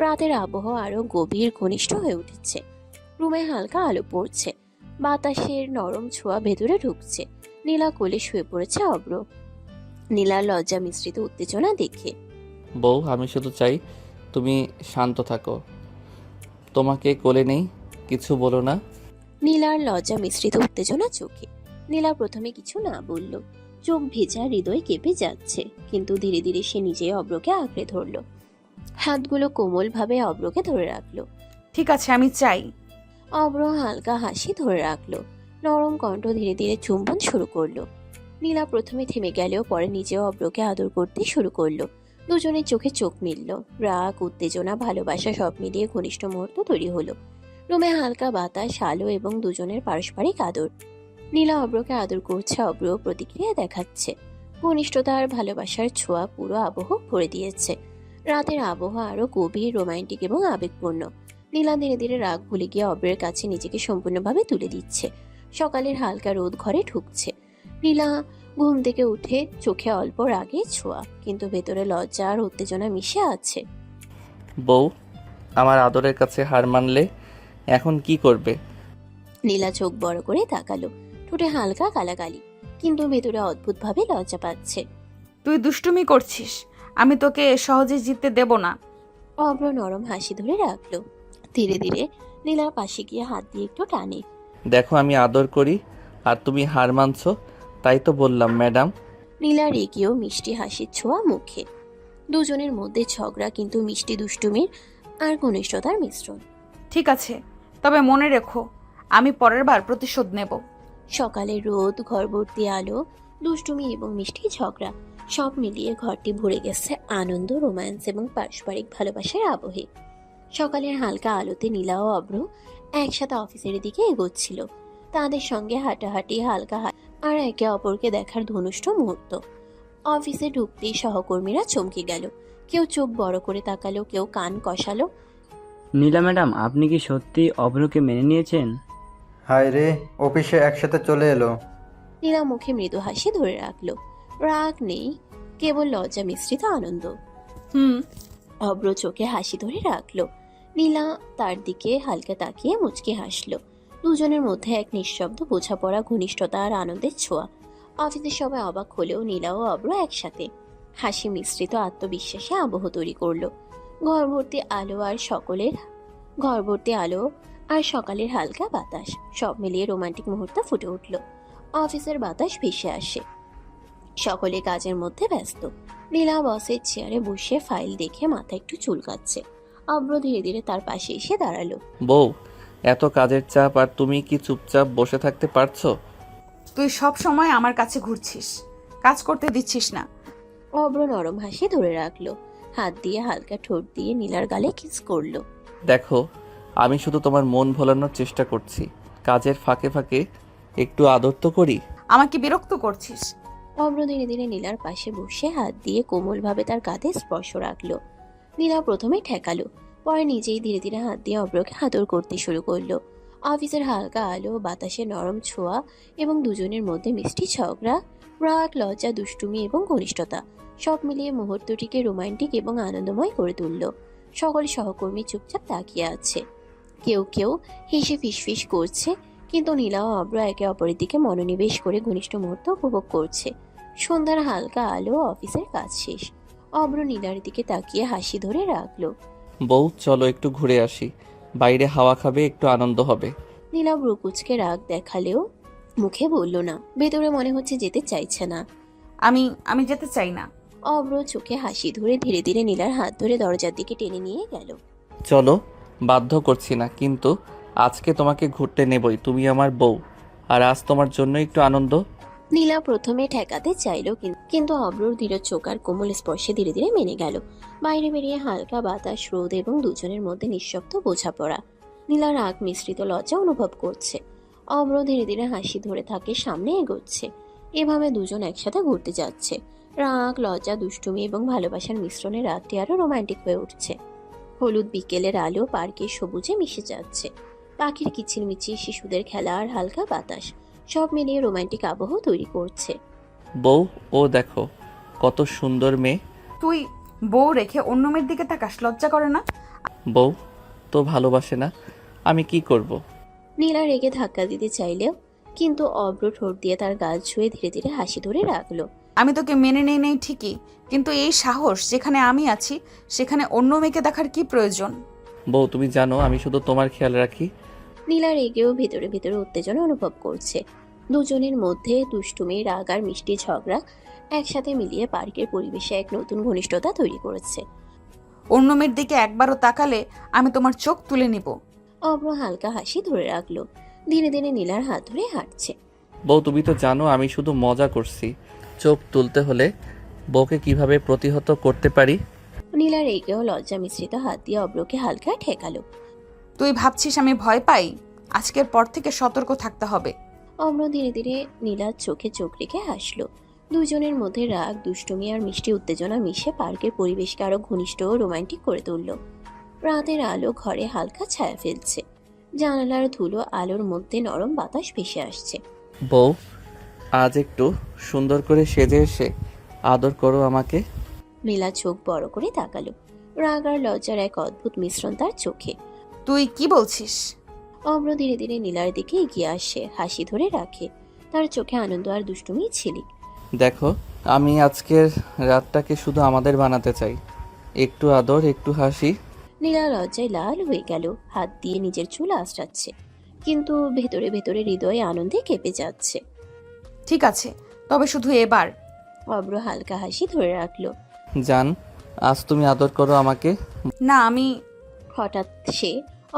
রাতের আবহাওয়া আরো গভীর, ঘনিষ্ঠ হয়ে উঠেছে। রুমে হালকা আলো পড়ছে, বাতাসের নরম ছোঁয়া ভেতরে ঢুকছে। নীলা কোলে শুয়ে পড়েছে অভ্র। নীলার লজ্জা মিশ্রিত উত্তেজনা দেখে। বউ, আমি শুধু চাই তুমি শান্ত থাকো। তোমাকে কোলে নেই, কিছু বলো না। নীলার লজ্জা মিশ্রিত উত্তেজনা চোখে। নীলা প্রথমে কিছু না বলল, চোখ ভেজা, হৃদয় কেঁপে যাচ্ছে, কিন্তু ধীরে ধীরে সে নিজেই অভ্রকে আঁকড়ে ধরল। হাতগুলো কোমলভাবে অভ্রকে ধরে রাখলো। ঠিক আছে, আমি চাই। অভ্র হালকা হাসি ধরে রাখলো, নরম কণ্ঠ ধীরে ধীরে চুম্বন শুরু করলো। নীলা প্রথমে থেমে গেলেও পরে নিজেও অভ্রকে আদর করতে শুরু করলো। দুজনের চোখে চোখ মিলল, রাগ, উত্তেজনা, ভালোবাসা সব মিলিয়ে ঘনিষ্ঠ মুহূর্ত তৈরি হলো। রুমে হালকা বাতাস, আলো এবং দুজনের পারস্পরিক আদর। নীলা অভ্রকে আদর করছে, অভ্র প্রতিক্রিয়া দেখাচ্ছে। ঘনিষ্ঠতা আর ভালোবাসার ছোঁয়া পুরো আবহ ভরে দিয়েছে। রাতের আবহাওয়া আরো গভীর, রোমান্টিক এবং আবেগপূর্ণ। নীলা ধীরে ধীরে রাগ ভুলে গিয়ে অভ্রের কাছে নিজেকে সম্পূর্ণভাবে তুলে দিচ্ছে। সকালের হালকা রোদ ঘরে ঢুকছে। নীলা ঘুম থেকে উঠে, চোখে অল্প রাগের ছোঁয়া, কিন্তু ভেতরে লজ্জা আর উত্তেজনা মিশে আছে। বউ, আমার আদরের কাছে হার মানলে এখন কি করবে? নীলা চোখ বড় করে তাকালো, ঠোঁটে হালকা কালাকালি, কিন্তু ভেতরে অদ্ভুতভাবে লজ্জা পাচ্ছে। তুই দুষ্টুমি করছিস, আমি তোকে সহজে জিততে দেব না। অব্র নরম হাসি ধরে রাখলো। ধীরে ধীরে নীলার পাশে গিয়ে হাত দিয়ে একটু টানে। দেখো আমি আদর করি আর তুমি হার মানছো, তাই তো বললাম ম্যাডাম। নীলা রেগেও মিষ্টি হাসির ছোঁয়া মুখে। দুজনের মধ্যে ঝগড়া, কিন্তু মিষ্টি দুষ্টুমির আর ঘনিষ্ঠতার মিশ্রণ। ঠিক আছে, তবে মনে রেখো আমি পরের বার প্রতিশোধ নেব। সকালের রোদ, ঘর ভর্তি আলো, দুষ্টুমি এবং মিষ্টি ঝগড়া, সব মিলিয়ে ঘরটি ভরে গেছে আনন্দ, রোম্যান্স এবং পারস্পরিক ভালোবাসার আবহে। সকালের হালকা আলোতে নীলা ও অব্র একসাথে অফিসের দিকে এগোচ্ছিল। তাদের সঙ্গে হাঁটাহাঁটি, হালকা আর একে অপরকে দেখার ধনুষ্ট মুহূর্ত। অফিসে ঢুকতেই সহকর্মীরা চমকে গেল। কেউ চোখ বড় করে তাকালো, কেউ কান কষালো। নীলা ম্যাডাম, আপনি কি সত্যি অভ্রকে মেনে নিয়েছেন? হায় রে, অফিসে একসাথে চলে এলো। নীলা মুখে মৃদু হাসি ধরে রাখলো। রাগ নেই, কেবল লজ্জা মিশ্রিত আনন্দ। হুম। অব্র চোখে হাসি ধরে রাখলো। নীলা তার দিকে হালকা তাকিয়ে মুচকি হাসলো। দুজনের মধ্যে এক নিঃশব্দ বোঝাপড়া, ঘনিষ্ঠতা আর আনন্দের ছোঁয়া। অফিসের সবাই অবাক হলেও নীলা ও অব্র একসাথে হাসি মিশ্রিত আত্মবিশ্বাসে আবহ তৈরি করলো। ঘর ভর্তি আলো আর সকালের হালকা বাতাস, সব মিলিয়ে রোমান্টিক মুহূর্ত ফুটে উঠল। অফিসের বাতাস ভেসে আসে, সকলে কাজের মধ্যে ব্যস্ত। নীলা বসের চেয়ারে বসে ফাইল দেখে মাথা একটু চুলকাচ্ছে। অব্র ধীরে ধীরে তার পাশে এসে দাঁড়ালো। বউ, এত কাজের চাপ আর তুমি কি চুপচাপ বসে থাকতে পারছো? তুই সব সময় আমার কাছে ঘুরছিস, কাজ করতে দিচ্ছিস না। অব্র নরম হাসি ধরে রাখলো, হাত দিয়ে হালকা ঠোঁট দিয়ে নীলার গালে কিস করলো। দেখো, আমি শুধু তোমার মন ভোলানোর চেষ্টা করছি, কাজের ফাঁকে ফাঁকে একটু আদর তো করি। আমাকে বিরক্ত করছিস। অব্র ধীরে ধীরে নীলার পাশে বসে হাত দিয়ে কোমলভাবে তার কাঁধে স্পর্শ রাখলো। নীলা প্রথমে ঠেকালো, পরে নিজেই ধীরে ধীরে হাত দিয়ে অব্রকে আদর করতে শুরু করলো। অফিসের হালকা আলো, বাতাসের নরম ছোঁয়া এবং দুজনের মধ্যে মিষ্টি ঝগড়া, রাগ, লজ্জা, দুষ্টুমি এবং ঘনিষ্ঠতা, সব মিলিয়ে মুহূর্তটিকে রোমান্টিক এবং আনন্দময় করে তুলল। সকল সহকর্মী চুপচাপ তাকিয়ে আছে, কেউ কেউ হেসে ফিসফিস করছে, কিন্তু নীলা ও অব্র একে অপরের দিকে মনোনিবেশ করে ঘনিষ্ঠ মুহূর্ত উপভোগ করছে। সন্ধ্যার হালকা আলো, অফিসের কাজ শেষ। অব্র নীলার দিকে তাকিয়ে হাসি ধরে রাখলো। বউ, চলো একটু ঘুরে আসি, বাইরে হাওয়া খাবে, একটু আনন্দ হবে। নীলা ব্রুকুচকে রাগ দেখালেও মুখে বলল না, ভেতরে মনে হচ্ছে যেতে চাইছে না। আমি যেতে চাই না। অব্র চোখে হাসি ধরে ধীরে ধীরে নীলার হাত ধরে দরজার দিকে টেনে নিয়ে গেল। চলো, বাধ্য করছি না, কিন্তু আজকে তোমাকে ঘুরতে নেবই, তুমি আমার বউ, আর আজ তোমার জন্য একটু আনন্দ। নীলা প্রথমে ঠেকাতে চাইল, কিন্তু অব্রর দৃঢ় চোখ আর কোমল স্পর্শে ধীরে ধীরে মেনে গেল। বাইরে বেরিয়ে হালকা বাতাস, রোদ এবং দুজনের মধ্যে নিঃশব্দ বোঝাপড়া। নীলা রাগ মিশ্রিত লজ্জা অনুভব করছে। অব্র ধীরে ধীরে হাসি ধরে থাকে, সামনে এগোচ্ছে। এভাবে দুজন একসাথে ঘুরতে যাচ্ছে। রাগ, লজ্জা, দুষ্টুমি এবং ভালোবাসার মিশ্রণে রাতটি আরো রোমান্টিক হয়ে উঠছে। হলুদ বিকেলের আলো পার্কের সবুজে মিশে যাচ্ছে। পাখির কিচিরমিচির, শিশুদের খেলা আর হালকা বাতাস, সব মিলিয়ে রোমান্টিক আবহ তৈরি করছে। বউ, ও দেখো কত সুন্দর মেয়ে। তুই বউ রেখে অন্য মেয়ের দিকে তাকাস, লজ্জা করে না? বউ তো ভালোবাসে না, আমি কি করব? নীলা রেগে ধাক্কা দিতে চাইলেও কিন্তু অব্র ঠোঁট দিয়ে তার গাল ছুঁয়ে ধীরে ধীরে হাসি ধরে রাখলো। আমি তোকে মেনে নেই ঠিকই, কিন্তু এই সাহস যেখানে আমি আছি সেখানে অন্য মেয়েকে দেখার কি প্রয়োজন? বউ, তুমি জানো আমি শুধু তোমার খেয়াল রাখি। নীলা রেগেও ভেতরে ভেতরে উত্তেজনা অনুভব করছে। দুজনের মধ্যে দুষ্টুমি, রাগ আর মিষ্টি ঝগড়া একসাথে মিলিয়ে পার্কের পরিবেশে এক নতুন ঘনিষ্ঠতা তৈরি করেছে। অন্য মেয়ের দিকে একবারও তাকালে আমি তোমার চোখ তুলে নিব। অব্র হালকা হাসি ধরে রাখলো, ধীরে ধীরে নীলার হাত ধরে হাঁটছে। বউ, তুমি তো জানো আমি শুধু মজা করছি, চোখ তুলতে হলে বউকে কিভাবে প্রতিহত করতে পারি। নীলা রেগেও লজ্জা মিশ্রিত হাত দিয়ে অব্রকে হালকা ঠেকালো। তুই ভাবছিস আমি ভয় পাই? আজকের পর থেকে সতর্ক থাকতে হবে। অম্র ধীরে ধীরে নীলার চোখে চোখ রেখে হাসলো। দুজনের মধ্যে রাগ, দুষ্টুমি আর মিষ্টি উত্তেজনা মিশে পার্কের পরিবেশকে আরো ঘনিষ্ঠ ও রোমান্টিক করে তুলল। রাতের আলো ঘরে হালকা ছায়া ফেলছে। জানালার ধুলো আলোর মধ্যে নরম বাতাস ভেসে আসছে। বউ, আজ একটু সুন্দর করে সেজে এসে আদর করো আমাকে। নীলা চোখ বড় করে তাকালো। রাগ আর লজ্জার এক অদ্ভুত মিশ্রণ তার চোখে। তুই কি বলছিস? অব্র ধীরে ধীরে নীলার দিকে এগিয়ে আসে, হাসি ধরে রাখে। তার চোখে আনন্দ আর দুষ্টুমি ছিলিক। দেখো, আমি আজকের রাতটাকে শুধু আমাদের বানাতে চাই। একটু আদর, একটু হাসি। নীলা লজ্জায় লাল হয়ে গেল, হাত দিয়ে নিজের চুল আঁচড়াচ্ছে, কিন্তু ভেতরে ভেতরে হৃদয়ে আনন্দে কেঁপে যাচ্ছে। ঠিক আছে, তবে শুধু এবার। অব্র হালকা হাসি ধরে রাখলো। জান, আজ তুমি আদর করো আমাকে। না, আমি হঠাৎ সে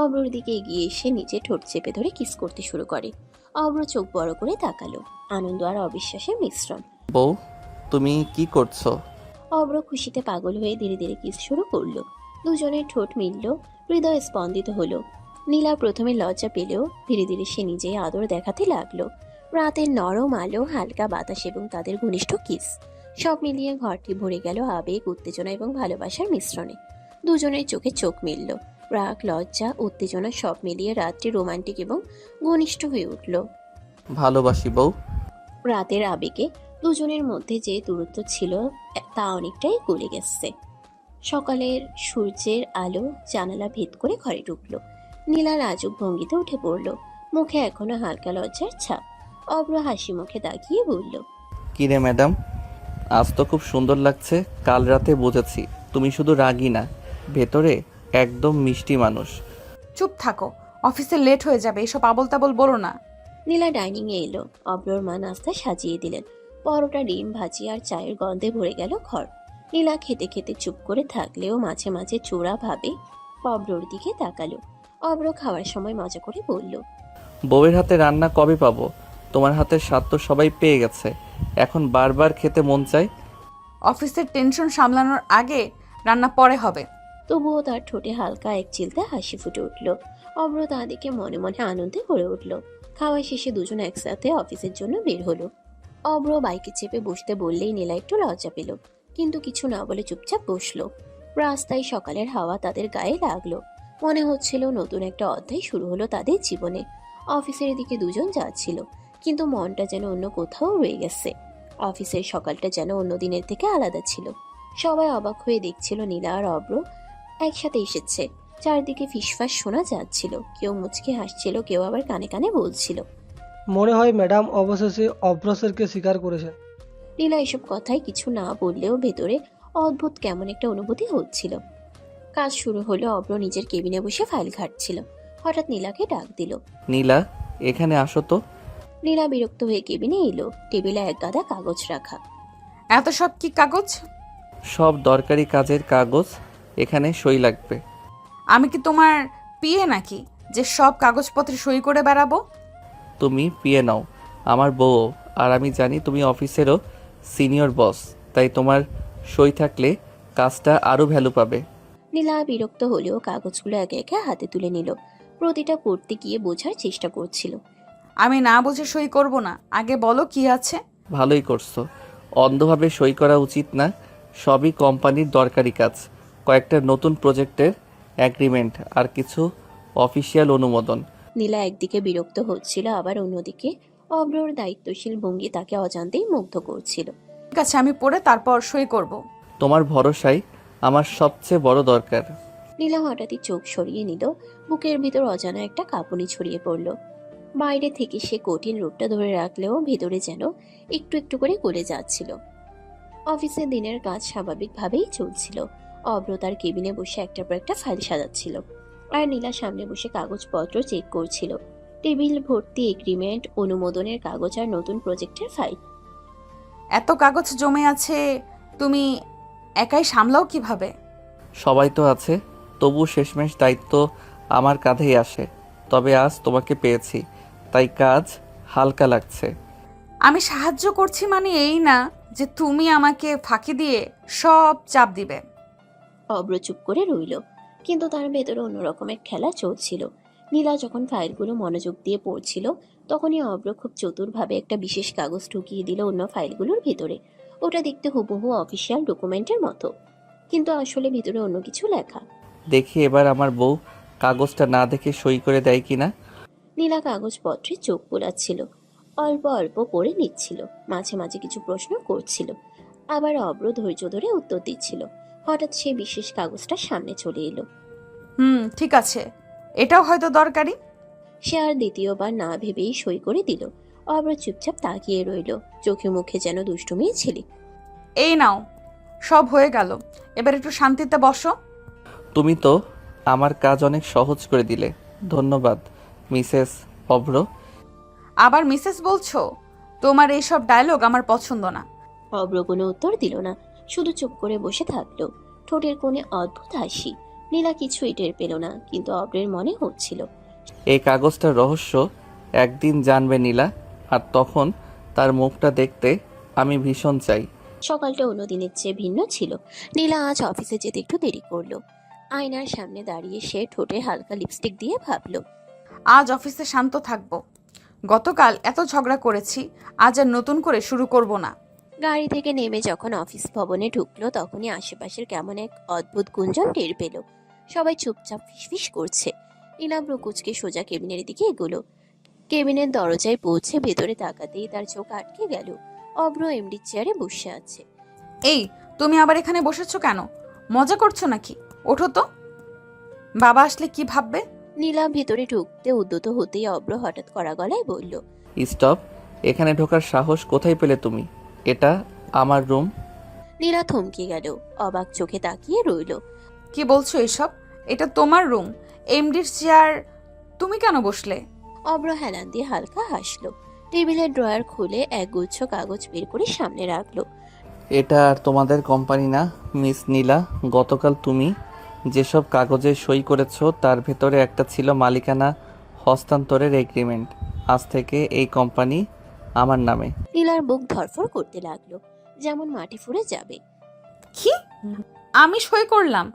অব্রর দিকে এগিয়ে এসে নিচে ঠোঁট চেপে ধরে কিস করতে শুরু করে। অব্র চোখ বড় করে তাকালো, আনন্দ আর অবিশ্বাসের মিশ্রণ। বউ, তুমি কি করছো? অব্র খুশিতে পাগল হয়ে ধীরে ধীরে কিস শুরু করলো। দুজনের ঠোঁট মিলল, হৃদয় স্পন্দিত হলো। নীলা প্রথমে লজ্জা পেলেও ধীরে ধীরে সে নিজেই আদর দেখাতে লাগলো। রাতের নরম আলো, হালকা বাতাস এবং তাদের ঘনিষ্ঠ কিস, সব মিলিয়ে ঘরটি ভরে গেল আবেগ, উত্তেজনা এবং ভালোবাসার মিশ্রণে। দুজনের চোখে চোখ মিলল, রাগ, লজ্জা, উত্তেজনা সব মিলিয়ে রাতটি রোমান্টিক এবং ঘনিষ্ঠ হয়ে উঠল। ভালোবাসি বউ। রাতের আবেগে দুজনের মধ্যে যে দূরত্ব ছিল তা অনেকটাই গলে গেছে। সকালের সূর্যের আলো জানালা ভেদ করে ঘরে ঢুকলো। নীলা লাজুক ভঙ্গিতে উঠে পড়ল, মুখে এখনো হালকা লজ্জার ছাপ। অব্র হাসি মুখে তাকিয়ে বলল, কিরে ম্যাডাম, আজ তো খুব সুন্দর লাগছে। কাল রাতে বুঝেছি তুমি শুধু রাগী না, ভেতরে একদম মিষ্টি মানুষ। চুপ থাকো, অফিসে লেট হয়ে যাবে, এসব আবল তাবল বলো না। নীলা ডাইনিংয়ে এলো। অব্রর মা নাস্তা সাজিয়ে দিলেন। পরোটা, ডিম ভাজি আর চায়ের গন্ধে ভরে গেল ঘর। নীলা খেতে খেতে চুপ করে থাকলেও মাঝে মাঝে চোরা ভাবে অব্রর দিকে তাকালো। অব্র খাওয়ার সময় মজা করে বলল, বউয়ের হাতে রান্না কবে পাবো? তোমার হাতের স্বাদ তো সবাই পেয়ে গেছে, এখন বারবার খেতে মন চায়। অফিসের টেনশন সামলানোর আগে রান্না পরে হবে। তবুও তার ঠোঁটে হালকা এক চিলতে হাসি ফুটে উঠল। অব্র তা দেখে মনে মনে আনন্দে ভরে উঠল। খাওয়া শেষে দুজন একসাথে অফিসের জন্য বের হলো। অব্র বাইকে চেপে বসতে বললেই নীলা একটু লজ্জা পেল, কিন্তু কিছু না বলে চুপচাপ বসলো। রাস্তায় সকালের হাওয়া তাদের গায়ে লাগলো। মনে হচ্ছিল নতুন একটা অধ্যায় শুরু হলো তাদের জীবনে। অফিসের দিকে দুজন যাচ্ছিল, কিন্তু মনটা যেন অন্য কোথাও রয়ে গেছে। অফিসের সকালটা যেন অন্য দিনের থেকে আলাদা ছিল। সবাই অবাক হয়ে দেখছিল নীলা আর অব্র একসাথে এসেছে। চারদিকে ফিসফাস শোনা যাচ্ছিল, কেউ মুচকে হাসছিল, কেউ আবার কানে কানে বলছিল, মনে হয় ম্যাডাম অবশেষে অভ্রসেরকে স্বীকার করেছেন। নীলা এসব কথায় কিছু না বললেও ভেতরে অদ্ভুত কেমন একটা অনুভূতি হচ্ছিল। কাজ শুরু হলো। অব্র নিজের কেবিনে বসে ফাইল ঘাঁটছিল। হঠাৎ নীলাকে ডাক দিল। নীলা, এখানে আসো তো। নীলা বিরক্ত হয়ে কেবিনে এলো। টেবিলে এক গাদা কাগজ রাখা। এত সব কি কাগজ? সব দরকারি কাজের কাগজ, এখানে সই লাগবে। আমি কি তোমার পিএ নাকি যে সব কাগজপত্রে সই করে বেড়াবো? তুমি পিয়ে নাও, আমার বউ, আর আমি জানি তুমি অফিসেরও সিনিয়র বস, তাই তোমার সই থাকলে কাজটা আরও ভ্যালু পাবে। নীলা বিরক্ত হলেও কাগজগুলো একে একে হাতে তুলে নিল। প্রতিটা পড়তে গিয়ে বোঝার চেষ্টা করছিল। আমি না বুঝে সই করব না, আগে বলো কি আছে। ভালোই করছো, অন্ধভাবে সই করা উচিত না। সবই কোম্পানির দরকারি কাজ, কয়েকটা নতুন প্রজেক্টের অ্যাগ্রিমেন্ট আর কিছু অফিসিয়াল অনুমোদন। নীলা একদিকে বিরক্ত হচ্ছিল, আবার অন্যদিকে অব্রর দায়িত্বশীল ভঙ্গি তাকে অজান্তেই মুগ্ধ করছিল। ঠিক আছে, আমি পড়ে তারপর সই করব। তোমার ভরসাই আমার সবচেয়ে বড় দরকার। নীলা হঠাৎই চোখ সরিয়ে নিল। বুকের ভিতর অজানা একটা কাঁপুনি ছড়িয়ে পড়ল। বাইরে থেকে সে কঠিন রূপটা ধরে রাখলেও ভেতরে যেন একটু একটু করে গলে যাচ্ছিল। অফিসে দিনের কাজ স্বাভাবিকভাবেই চলছিল। অব্র তার কেবিনে বসে একটার পর একটা ফাইল সাজাচ্ছিল, আর নীলা সামনে বসে কাগজপত্র চেক করছিল। টেবিল ভর্তি এগ্রিমেন্ট, অনুমোদনের কাগজ আর নতুন প্রজেক্টের ফাইল। এত কাগজ জমে আছে, তুমি একাই সামলাও কিভাবে? সবাই তো আছে, তবু শেষমেশ দায়িত্ব আমার কাঁধেই আসে। তবে আজ তোমাকে পেয়েছি, তাই কাজ হালকা লাগছে। আমি সাহায্য করছি মানে এই না যে তুমি আমাকে ফাঁকি দিয়ে সব চাপ দিবে। অব্র চুপ করে রইল, কিন্তু তার ভেতরে অন্যরকম এক খেলা চলছিল। নীলা যখন ফাইলগুলো মনোযোগ দিয়ে পড়ছিল, তখনই অব্র খুব চতুরভাবে একটা বিশেষ কাগজ ঢুকিয়ে দিল অন্য ফাইলগুলোর ভিতরে। ওটা দেখতে হুবহু অফিসিয়াল ডকুমেন্টের মতো, কিন্তু আসলে ভিতরে অন্য কিছু লেখা। দেখি এবার আমার বউ কাগজটা না দেখে সই করে দেয় কিনা। নীলা কাগজপত্রে চোখ বোলাচ্ছিল, অল্প অল্প পড়ে নিচ্ছিল, মাঝে মাঝে কিছু প্রশ্ন করছিল, আবার অব্র ধৈর্য ধরে উত্তর দিচ্ছিল। হঠাৎ সেই বিশেষ কাগজটা সামনে চলে এলো। ঠিক আছে, এটাও হয়তো দরকারি। সে আর দ্বিতীয়বার না ভেবেই সই করে দিল। অব্র চুপচাপ তাকিয়ে রইল, চোখে মুখে যেন দুষ্টুমির ছেলে। এই নাও, সব হয়ে গেল, এবার একটু শান্তিতে বসো। তুমি তো আমার কাজ অনেক সহজ করে দিলে, ধন্যবাদ মিসেস অভ্র। আবার মিসেস বলছো? তোমার এইসব ডায়লগ আমার পছন্দ না। অব্র কোনো উত্তর দিল না, শুধু চুপ করে বসে থাকলো, ঠোঁটের কোণে অদ্ভুত হাসি। নীলা কিছুই টের পেল না, কিন্তু অব্রের মনে হচ্ছিল এই কাগজটার রহস্য একদিন জানবে নীলা, আর তখন তার মুখটা দেখতে আমি ভীষণ চাই। সকালটা অন্য দিনের চেয়ে ভিন্ন ছিল। নীলা আজ অফিসে যেতে একটু দেরি করলো। আয়নার সামনে দাঁড়িয়ে সে ঠোঁটে হালকা লিপস্টিক দিয়ে ভাবলো, আজ অফিসে শান্ত থাকবো। গতকাল এত ঝগড়া করেছি, আজ আর নতুন করে শুরু করব না। গাড়ি থেকে নেমে যখন অফিস ভবনে ঢুকলো, তখনই আশেপাশের কেমন এক অদ্ভুত গুঞ্জন টের পেল। সবাই চুপচাপ ফিসফিস করছে। নীলা ব্রুকুচকে সোজা কেবিনের দিকে এগোলো। কেবিনের দরজায় পৌঁছে ভেতরে তাকাতেই তার চোখ আটকে গেল। অব্র এমডি চেয়ারে বসে আছে। এই, তুমি আবার এখানে বসেছো কেন? মজা করছো নাকি? ওঠো তো, বাবা আসলে কি ভাববে? নীলা ভেতরে ঢুকতে উদ্যত হতেই অব্র হঠাৎ কড়া গলায় বলল, স্টপ, এখানে ঢোকার সাহস কোথায় পেলে তুমি? এটা আমার রুম। নীলা থমকে গেল, অবাক চোখে তাকিয়ে রইল। কি বলছো এসব? এটা তোমার রুম, এমডির চেয়ার, তুমি কেন বসলে? অব্র হেলান দিয়ে হালকা হাসলো। টেবিলের ড্রয়ার খুলে এক গুচ্ছ কাগজ বের করে সামনে রাখলো। এটা আর তোমাদের কোম্পানি না মিস নীলা, গতকাল তুমি যেসব কাগজে সই করেছো তার ভেতরে একটা ছিল মালিকানা হস্তান্তরের এগ্রিমেন্ট। আজ থেকে এই কোম্পানি আমার নামে। নীলার বুক ধরফর করতে লাগলো, যেমন মাটি ফুঁড়ে যাবে। কি? আমি সই করলাম?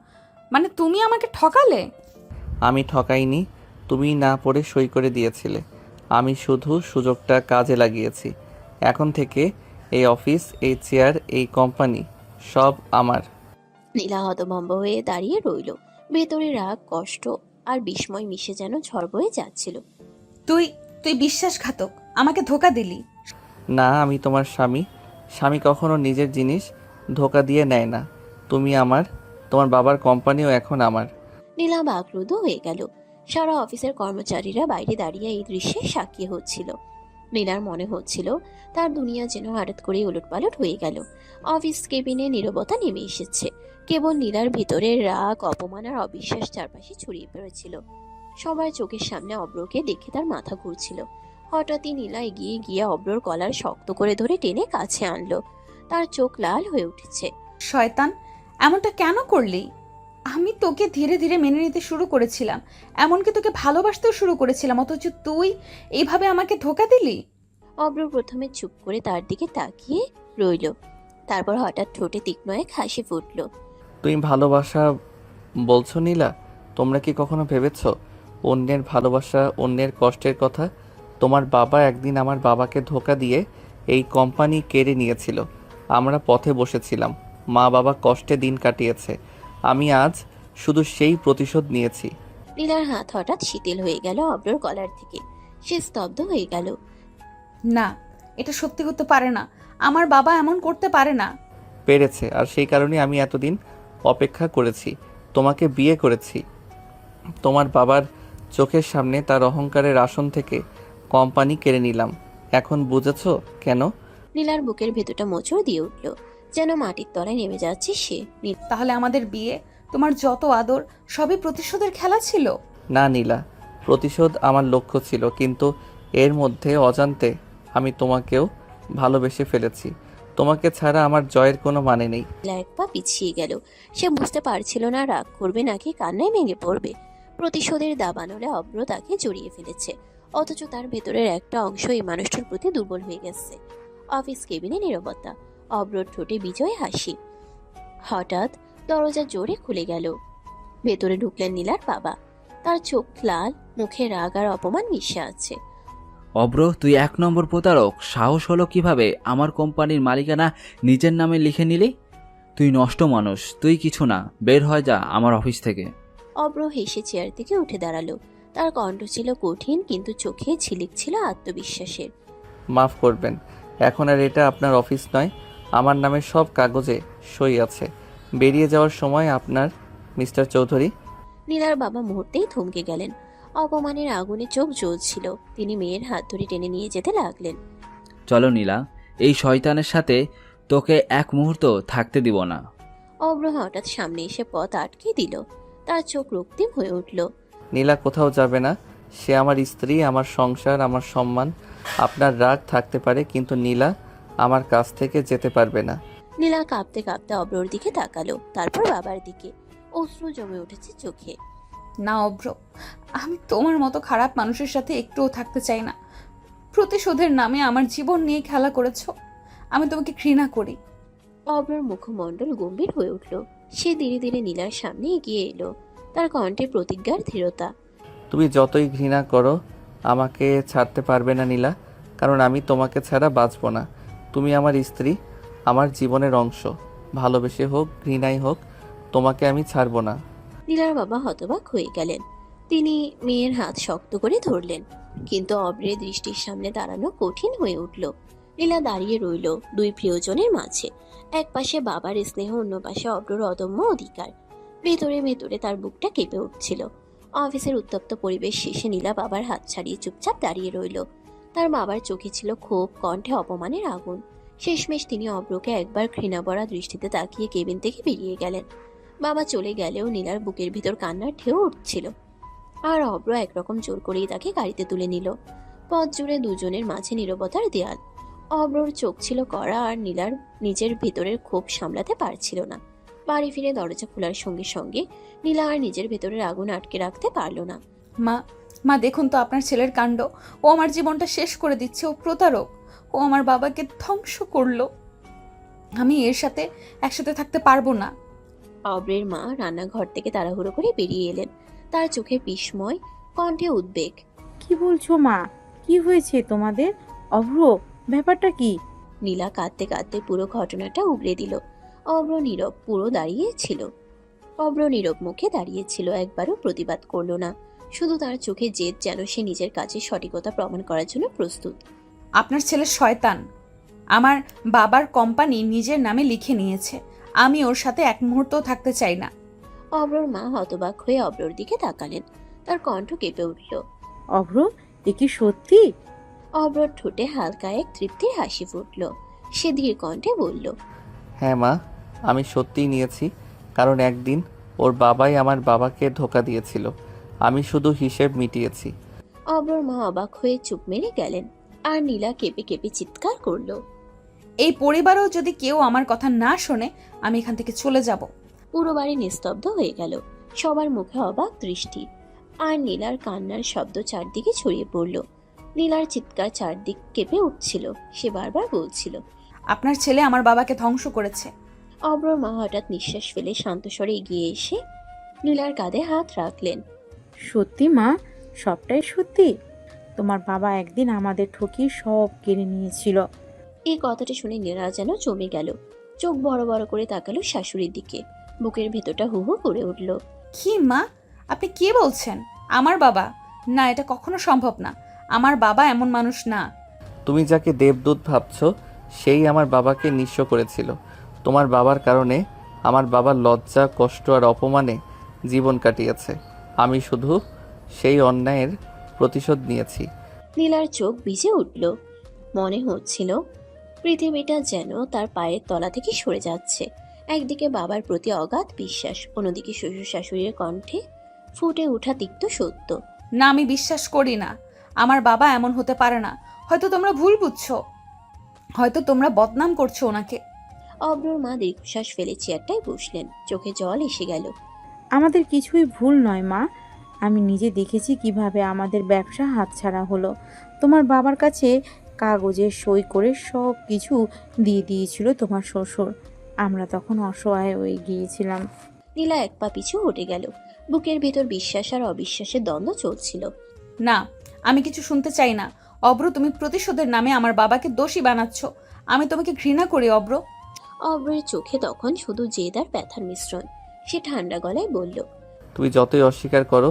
মানে তুমি আমাকে ঠকালে? আমি ঠকাইনি, তুমি না পড়ে সই করে দিয়েছিলে। আমি শুধু সুযোগটা কাজে লাগিয়েছি। এখন থেকে এই অফিস, এই চেয়ার, এই কোম্পানি সব আমার। নীলা হতভম্ব হয়ে দাঁড়িয়ে রইল। ভেতরে রাগ, কষ্ট আর বিস্ময় মিশে যেন ঝড় বয়ে যাচ্ছিল। তুই তুই বিশ্বাসঘাতক, আমাকে ধোকা দিলি। না, আমি তোমার স্বামী। স্বামী কখনো নিজের জিনিস ধোকা দিয়ে নেয় না। তুমি আমার, তোমার বাবার কোম্পানিও এখন আমার। নীলা বাকরুদ্ধ হয়ে গেল। সারা অফিসের কর্মচারীরা বাইরে দাঁড়িয়ে এই দৃশ্যের সাক্ষী হচ্ছিল। নীলার মনে হচ্ছিল তার দুনিয়া যেন হঠাৎ করে উলটপালট হয়ে গেল। অফিস কেবিনে নীরবতা নেমে এসেছে। কেবল নীলার ভিতরে রাগ, অপমান আর অবিশ্বাস চারপাশে ছড়িয়ে পড়েছিল। সবার চোখের সামনে অব্রকে দেখে তার মাথা ঘুরছিল। হঠাৎই নীলা এগিয়ে গিয়ে অব্রর কলার শক্ত করে ধরে টেনে কাছে আনলো। তার চোখ লাল হয়ে উঠেছে। শয়তান, এমনটা কেন করলি? আমি তোকে ধীরে ধীরে মেনে নিতে শুরু করেছিলাম, এমনকি তোকে ভালোবাসতেও শুরু করেছিলাম, অথচ তুই এইভাবে আমাকে ধোকা দিলি। অব্র প্রথমে চুপ করে তার দিকে তাকিয়ে রইল। তারপর হঠাৎ ঠোঁটে তীক্ষ্ণ এক হাসি ফুটল। তুমি ভালোবাসা বলছো নীলা? তোমরা কি কখনো ভেবেছো অন্যের ভালোবাসা, অন্যের কষ্টের কথা? তোমার বাবা একদিন আমার বাবাকে ধোকা দিয়ে এই কোম্পানি কেড়ে নিয়েছিল। আমরা পথে বসেছিলাম, মা বাবা কষ্টে দিন কাটিয়েছে। আমি আজ শুধু সেই প্রতিশোধ নিয়েছি। নীলার হাত হঠাৎ শিথিল হয়ে গেল অব্রর কলার থেকে। সে স্তব্ধ হয়ে গেল। না, এটা সত্যি হতে পারে না। আমার বাবা এমন করতে পারে না। পেরেছে, আর সেই কারণে আমি এতদিন অপেক্ষা করেছি, তোমাকে বিয়ে করেছি। তোমার বাবার চোখের সামনে তার অহংকারের আসন থেকে কোম্পানি কেড়ে নিলাম। এখন বুঝেছো কেন? নীলার বুকের ভেতরটা মোচড় দিয়ে উঠল, যেন মাটির তলায় নেমে যাচ্ছে সে। তাহলে আমাদের বিয়ে, তোমার যত আদর, সবই প্রতিশোধের খেলা ছিল? না নীলা, প্রতিশোধ আমার লক্ষ্য ছিল, কিন্তু এর মধ্যে অজান্তে আমি তোমাকেও ভালোবেসে ফেলেছি। তোমাকে ছাড়া আমার জয়ের কোনো মানে নেই। নীলা এক পা পিছিয়ে গেল। সে বুঝতে পারছিল না রাগ করবে নাকি কান্নায় ভেঙে পড়বে। প্রতিশোধের দাবানলে অব্র তাকে জড়িয়ে ফেলেছে, অথচ তার ভেতরের একটা অংশ এই মানুষটার প্রতি দুর্বল হয়ে গেছে। অফিস কেবিনে নীরবতা, অব্রর ঠোঁটে বিজয় হাসি। হঠাৎ দরজা জোরে খুলে গেল। ভেতরে ঢুকলেন নীলার বাবা। তার চোখ লাল, মুখে রাগ আর অপমান মিশে আছে। অব্র, তুই 1 নম্বর প্রতারক। সাহস হলো কিভাবে আমার কোম্পানির মালিকানা নিজের নামে লিখে নিলি? তুই নষ্ট মানুষ, তুই কিছু না, বের হয়ে যা আমার অফিস থেকে। অব্র হেসে চেয়ার থেকে উঠে দাঁড়ালো। তার কণ্ঠ ছিল কঠিন, কিন্তু চোখে ঝিলিক ছিল আত্মবিশ্বাসের। মাফ করবেন, এখন আর এটা আপনার অফিস নয়। আমার নামে সব কাগজে সই আছে। বেরিয়ে যাওয়ার সময় আপনার, মিস্টার চৌধুরী। নীলার বাবা মুহূর্তেই থমকে গেলেন। অপমানের আগুনে চোখ জ্বলছিল। তিনি মেয়ের হাত ধরে টেনে নিয়ে যেতে লাগলেন। চলো নীলা, এই শয়তানের সাথে তোকে এক মুহূর্ত থাকতে দিব না। অব্র হঠাৎ সামনে এসে পথ আটকে দিল। তার চোখ রক্তিম হয়ে উঠল। নীলা কোথাও যাবে না। সে আমার স্ত্রী, আমার সংসার, আমার সম্মান। আপনার রাগ থাকতে পারে, কিন্তু নীলা আমার কাছ থেকে যেতে পারবে না। নীলা কাঁপতে কাঁপতে অব্রর দিকে তাকালো, তারপর বাবার দিকে। অশ্রু জমে উঠেছে চোখে। না অভ্র, আমি তোমার মতো খারাপ মানুষের সাথে একটুও থাকতে চাই না। প্রতিশোধের নামে আমার জীবন নিয়ে খেলা করেছো। আমি তোমাকে ঘৃণা করি। অব্রর মুখমণ্ডল গম্ভীর হয়ে উঠল। সে ধীরে ধীরে নীলার সামনে এগিয়ে এলো, তার কণ্ঠে প্রতিজ্ঞার দৃঢ়তা। তুমি যতই ঘৃণা করো, আমাকে ছাড়তে পারবে না নীলা, কারণ আমি তোমাকে ছাড়া বাঁচব না। তুমি আমার স্ত্রী, আমার জীবনের অংশ। ভালোবেসে হোক, ঘৃণাই হোক, তোমাকে আমি ছাড়ব না। নীলার বাবা হতবাক হয়ে গেলেন। তিনি মেয়ের হাত শক্ত করে ধরলেন, কিন্তু অব্রের দৃষ্টির সামনে দাঁড়ানো কঠিন হয়ে উঠল। নীলা দাঁড়িয়ে রইল দুই প্রিয়জনের মাঝে। এক পাশে বাবার স্নেহ, অন্য পাশে অব্রর অদম্য অধিকার। ভেতরে ভেতরে তার বুকটা কেঁপে উঠছিল। অফিসের উত্তপ্ত পরিবেশ শেষে নীলা বাবার হাত ছাড়িয়ে চুপচাপ দাঁড়িয়ে রইল। তার বাবার চোখে ছিল ক্ষোভ, কণ্ঠে অপমানের আগুন। শেষমেশ তিনি অব্রকে একবার ঘৃণাভরা দৃষ্টিতে তাকিয়ে কেবিন থেকে বেরিয়ে গেলেন। বাবা চলে গেলেও নীলার বুকের ভিতর কান্নার ঢেউ উঠছিল। আর অব্র একরকম জোর করেই তাকে গাড়িতে তুলে নিল। পথ জুড়ে দুজনের মাঝে নীরবতার দেয়াল। অব্রর চোখ ছিল কড়া, আর নীলার নিজের ভেতরের ক্ষোভ সামলাতে পারছিল না। বাড়ি ফিরে দরজা খোলার সঙ্গে সঙ্গে নীলা আর নিজের ভেতরের আগুন আটকে রাখতে পারল না। মা, মা দেখুন তো আপনার ছেলের কাণ্ড। ও আমার জীবনটা শেষ করে দিচ্ছে। ও প্রতারক। ও আমার বাবাকে ধ্বংস করলো। আমি এর সাথে একসাথে থাকতে পারবো না। অব্রের মা রান্নাঘর থেকে তাড়াহুড়ো করে বেরিয়ে এলেন। তার চোখে বিস্ময়, কণ্ঠে উদ্বেগ। কি বলছো মা? কি হয়েছে তোমাদের? অভ্র, ব্যাপারটা কি? নীলা কাঁদতে কাঁদতে পুরো ঘটনাটা উগরে দিল। অব্র নীরব মুখে দাঁড়িয়েছিল, একবারও প্রতিবাদ করলো না। শুধু তার চোখে জেদ, যেন সে নিজের কাজের সঠিকতা প্রমাণ করার জন্য প্রস্তুত। আপনার ছেলে শয়তান। আমার বাবার কোম্পানি নিজের নামে লিখে নিয়েছে। আমি ওর সাথে এক মুহূর্তও থাকতে চাই না। অব্রর মা হতবাক হয়ে অব্রর দিকে তাকালেন। তার কণ্ঠ কেঁপে উঠল। অভ্র, এ কি সত্যি? অব্রর ঠোঁটে হালকা এক তৃপ্তির হাসি ফুটল। সে ধীর কণ্ঠে বলল, হ্যাঁ মা, আমি সত্যিই নিয়েছি, কারণ একদিন ওর বাবাই আমার বাবাকে ধোঁকা দিয়েছিল। আমি শুধু হিসেব মিটিয়েছি। অব্রর মা অবাক হয়ে চুপ মেরে গেলেন। আর নীলা কেঁপে কেঁপে চিৎকার করলো। এই পরিবারেও যদি কেউ আমার কথা না শোনে, আমি এখান থেকে চলে যাব। পুরো বাড়ি নিস্তব্ধ হয়ে গেল। সবার মুখে অবাক দৃষ্টি। আর নীলার কান্নার শব্দ চারদিকে ছড়িয়ে পড়ল। নীলার চিৎকার চারদিক কেঁপে উঠছিল। সে বারবার বলছিল, আপনার ছেলে আমার বাবাকে ধ্বংস করেছে। অব্রর মা হঠাৎ নিঃশ্বাস ফেলে শান্ত স্বরে এগিয়ে এসে নীলার কাঁধে হাত রাখলেন। সত্যি মা? সবটাই সত্যি? তোমার বাবা একদিন আমাদের ঠকিয়ে সব কেড়ে নিয়েছিল। এই কথাটা শুনে নীলা যেন জমে গেল। চোখ বড় বড় করে তাকালো শাশুড়ির দিকে। বুকের ভেতরটা হু হু করে উঠল। কি মা, আপনি কি বলছেন? আমার বাবা? না, এটা কখনো সম্ভব না। আমার বাবা এমন মানুষ না। তুমি যাকে দেবদূত ভাবছো, সেই আমার বাবাকে নিঃস্ব করেছিল। তোমার বাবার কারণে আমার বাবার লজ্জা, কষ্ট আর অপমানে জীবন কাটিয়েছে। আমি শুধু সেই অন্যায়ের প্রতিশোধ নিয়েছি। নীলার চোখ ভিজে উঠল। মনে হচ্ছিল পৃথিবীটা যেন তার পায়ের তলা থেকে সরে যাচ্ছে। একদিকে বাবার প্রতি অগাধ বিশ্বাস, অন্যদিকে শ্বশুর শাশুড়ির কণ্ঠে ফুটে ওঠা তিক্ত সত্য। না, আমি বিশ্বাস করি না। আমার বাবা এমন হতে পারে না। হয়তো তোমরা ভুল বুঝছো। হয়তো তোমরা বদনাম করছো ওনাকে। অব্রর মা দীর্ঘশ্বাস ফেলে চেয়ারটায় বসলেন। চোখে জল এসে গেল। আমাদের কিছুই ভুল নয় মা। আমি নিজে দেখেছি কিভাবে আমাদের ব্যবসা হাতছাড়া হলো। তোমার বাবার কাছে কাগজে সই করে সব কিছু দিয়ে দিয়েছিল তোমার শ্বশুর। আমরা তখন অসহায় হয়ে গিয়েছিলাম। নীলা এক পা পিছু হটে গেল। বুকের ভেতর বিশ্বাস আর অবিশ্বাসের দ্বন্দ্ব চলছিল। না, আমি কিছু শুনতে চাই না। অব্র, তুমি প্রতিশোধের নামে আমার বাবাকে দোষী বানাচ্ছ। আমি তোমাকে ঘৃণা করি অব্র। অব্রের চোখে তখন শুধু জেদ আর ব্যথার মিশ্রণ। সে ঠান্ডা গলায় বলল, তুমি যতই অস্বীকার করো,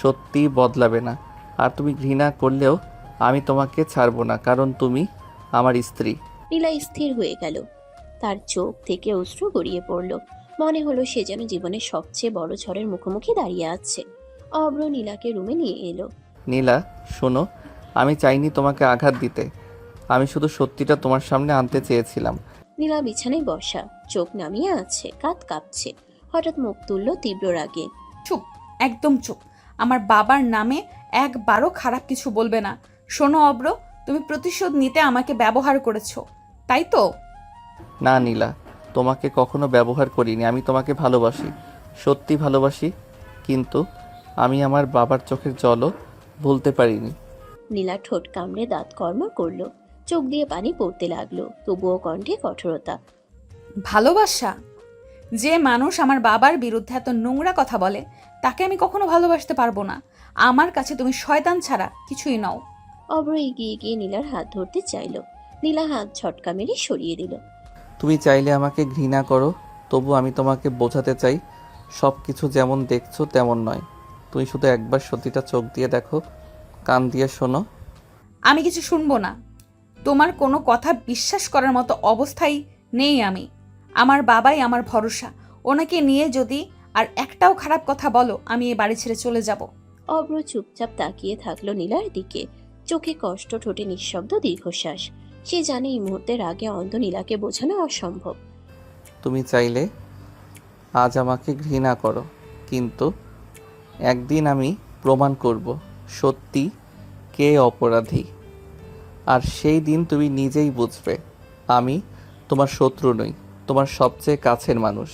সত্যি বদলাবে না। আর তুমি ঘৃণা করলেও আমি তোমাকে ছাড়বো না, কারণ তুমি আমার স্ত্রী। নীলা স্থির হয়ে গেল। তার চোখ থেকে অশ্রু গড়িয়ে পড়ল। মনে হলো সে যেন জীবনের সবচেয়ে বড় ঝড়ের মুখোমুখি দাঁড়িয়ে আছে। অব্র নীলাকে রুমে নিয়ে এলো। নীলা শোনো, আমি চাইনি তোমাকে আঘাত দিতে, আমি শুধু সত্যিটা তোমার সামনে আনতে চেয়েছিলাম। নীলা বিছানায় বসা, চোখ নামিয়ে আছে, কাঁধ কাঁপছে। হঠাৎ মুখ তুলল তীব্র রাগে। চুপ, একদম চুপ। আমার বাবার নামে একবারও খারাপ কিছু বলবে না। শোনো অব্র, তুমি প্রতিশোধ নিতে আমাকে ব্যবহার করেছো, তাই তো? না নীলা, তোমাকে কখনো ব্যবহার করিনি, আমি তোমাকে ভালোবাসি, সত্যি ভালোবাসি, কিন্তু আমি আমার বাবার চোখের জলও ভুলতে পারিনি। নীলা ঠোঁট কামড়ে দাঁত কর্মর করলো, চোখ দিয়ে পানি পড়তে লাগলো, তবুও কণ্ঠে কঠোরতা। ভালোবাসা? যে মানুষ আমার বাবার বিরুদ্ধে এত নোংরা কথা বলে তাকে আমি কখনো ভালোবাসতে পারবো না। আমার কাছে তুমি শয়তান ছাড়া কিছুই নও। অব্র এগিয়ে গিয়ে নীলার হাত ধরতে চাইলো। নীলা হাত ঝটকা মেরে সরিয়ে দিল। তুমি চাইলে আমাকে ঘৃণা করো, তবু আমি তোমাকে বোঝাতে চাই সব কিছু যেমন দেখছো তেমন নয়। তুমি শুধু একবার সত্যিটা চোখ দিয়ে দেখো, কান দিয়ে শোনো। আমি কিছু শুনবো না। তোমার কোনো কথা বিশ্বাস করার মতো অবস্থায় নেই আমি। আমার বাবাই আমার ভরসা। ওনাকে নিয়ে যদি আর একটাও খারাপ কথা বলো, আমি এ বাড়ি ছেড়ে চলে যাব। অব্র চুপচাপ তাকিয়ে থাকলো নীলার দিকে, চোখে কষ্ট, ঠোঁটে নিঃশব্দ দীর্ঘশ্বাস। সে জানে এই মুহূর্তে রাগে অন্ধ নীলাকে বোঝানো অসম্ভব। তুমি চাইলে আজ আমাকে ঘৃণা করো, কিন্তু একদিন আমি প্রমাণ করব সত্যি কে অপরাধী। আর সেই দিন তুমি নিজেই বুঝবে আমি তোমার শত্রু নই, তোমার সবচেয়ে কাছের মানুষ।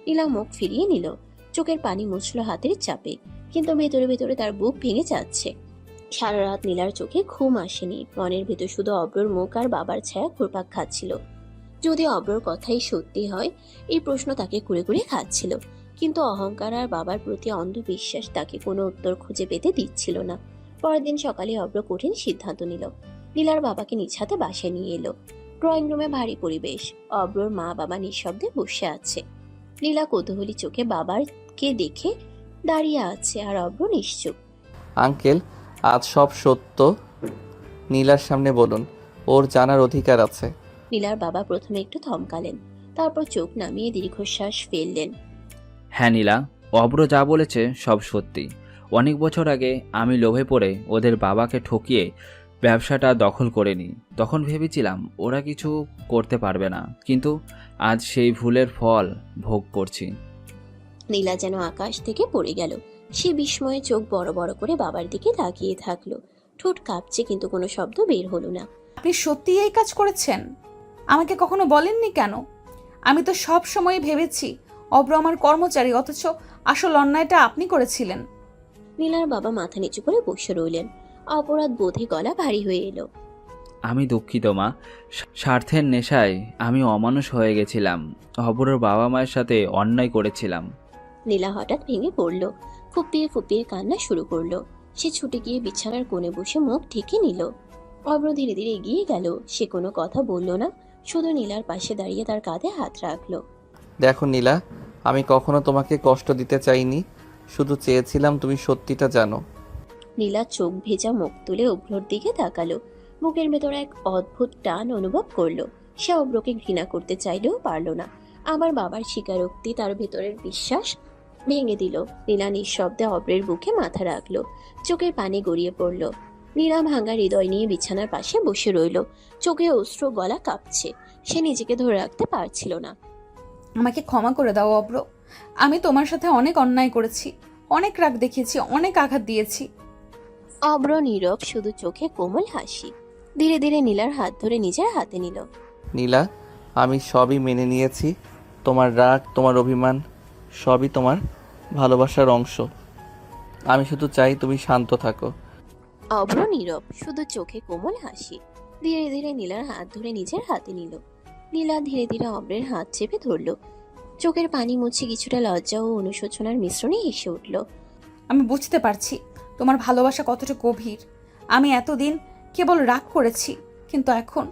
নীলা মুখ ফিরিয়ে নিল, চোখের পানি মুছলো হাতের চাপে, কিন্তু ভেতরে ভেতরে তার বুক ভেঙে যাচ্ছে। সারা রাত নীলার চোখে ঘুম আসেনি, মনের ভেতর শুধু অব্রর মুখ আর বাবার ছায়া ঘুরপাক খাচ্ছিল। যদি অব্রর কথাই সত্যি হয়, এই প্রশ্ন তাকে কুড়ে কুড়ে খাচ্ছিল, কিন্তু অহংকার আর বাবার প্রতি অন্ধবিশ্বাস তাকে কোনো উত্তর খুঁজে পেতে দিচ্ছিল না। পরের দিন সকালে অব্র কঠিন সিদ্ধান্ত নিল। নীলার বাবাকে নিজ হাতে বাসায় নিয়ে এলো। ড্রয়িং রুমে ভারী পরিবেশ, অব্রর মা বাবা নিঃশব্দে বসে আছে। নীলা কৌতূহলী চোখে বাবাকে দেখে দাঁড়িয়ে আছে, আর অব্র নিশ্চুপ। আঙ্কেল, আজ সব সত্য নীলার সামনে বলুন, ওর জানার অধিকার আছে। নীলার বাবা প্রথমে একটু থমকালেন, তারপর চোখ নামিয়ে দীর্ঘশ্বাস ফেললেন। হ্যাঁ নীলা, অব্র যা বলেছে সব সত্যি। অনেক বছর আগে আমি লোভে পড়ে ওদের বাবাকে ঠকিয়ে ব্যবসাটা দখল করে নিই। তখন ভেবেছিলাম ওরা কিছু করতে পারবে না, কিন্তু আজ সেই ভুলের ফল ভোগ করছি। নীলা যেন আকাশ থেকে পড়ে গেল। সে বিস্ময়ে চোখ বড় বড় করে বাবার দিকে তাকিয়ে থাকলো। ঠোঁট কাঁপছে, কিন্তু কোনো শব্দ বের হলো না। আপনি সত্যি এই কাজ করেছেন? আমাকে কখনো বলেননি কেন? আমি তো সব সময় ভেবেছি অব্র আমার কর্মচারী, অথচ আসল অন্যায়টা আপনি করেছিলেন। নীলার বাবা মাথা নিচু করে বসে রইলেন। অপরাধ বোধে গলা ভারী হয়ে এলো। আমি দুঃখিত মা, স্বার্থের নেশায় আমি অমানুষ হয়ে গেছিলাম, অব্রর বাবা মায়ের সাথে অন্যায় করেছিলাম। নীলা হঠাৎ ভেঙে পড়ল, ফুপিয়ে ফুপিয়ে কান্না শুরু করলো। সে ছুটে গিয়ে বিছানার কোণে বসে মুখ ঢেকে নিল। অব্র ধীরে ধীরে এগিয়ে গেল। সে কোনো কথা বলল না, শুধু নীলার পাশে দাঁড়িয়ে তার কাঁধে হাত রাখলো। দেখো নীলা, আমি কখনো তোমাকে কষ্ট দিতে চাইনি, শুধু চেয়েছিলাম তুমি সত্যিটা জানো। নীলা চোখ ভেজা মুখ তুলে অভ্রর দিকে তাকালো। বুকের ভেতর এক অদ্ভুত টান অনুভব করলো। সে অভ্রকে ঘৃণা করতে চাইলেও পারল না। আমার বাবার স্বীকারোক্তি তার ভেতরের বিশ্বাস ভেঙে দিল। নীলা নিঃশব্দে অভ্রের বুকে মাথা রাখলো। চোখের পানি গড়িয়ে পড়ল। নীলা ভাঙা হৃদয় নিয়ে বিছানার পাশে বসে রইল। চোখে অশ্রু, গলা কাঁপছে। সে নিজেকে ধরে রাখতে পারছিল না। আমাকে ক্ষমা করে দাও অব্র। আমি তোমার সাথে অনেক অন্যায় করেছি, অনেক রাগ দেখিয়েছি, অনেক আঘাত দিয়েছি। অব্র নীরব, শুধু চোখে কোমল হাসি। ধীরে ধীরে নীলার হাত ধরে নিজের হাতে নিল। নীলা, আমি সবই মেনে নিয়েছি, তোমার রাগ, তোমার অভিমান সবই তোমার ভালোবাসার অংশ। আমি শুধু চাই তুমি শান্ত থাকো। অব্র নীরব, শুধু চোখে কোমল হাসি। ধীরে ধীরে নীলার হাত ধরে নিজের হাতে নিল। নীলা ধীরে ধীরে অব্রের হাত চেপে ধরল। চোখের পানি মুছে কিছুটা লজ্জা ও অনুশোচনার মিশ্রণে হেসে উঠল। আমি বুঝতে পারছি তোমার ভালোবাসা কতটা গভীর। আমি এতদিন কেবল রাগ করেছি, কিন্তু এখন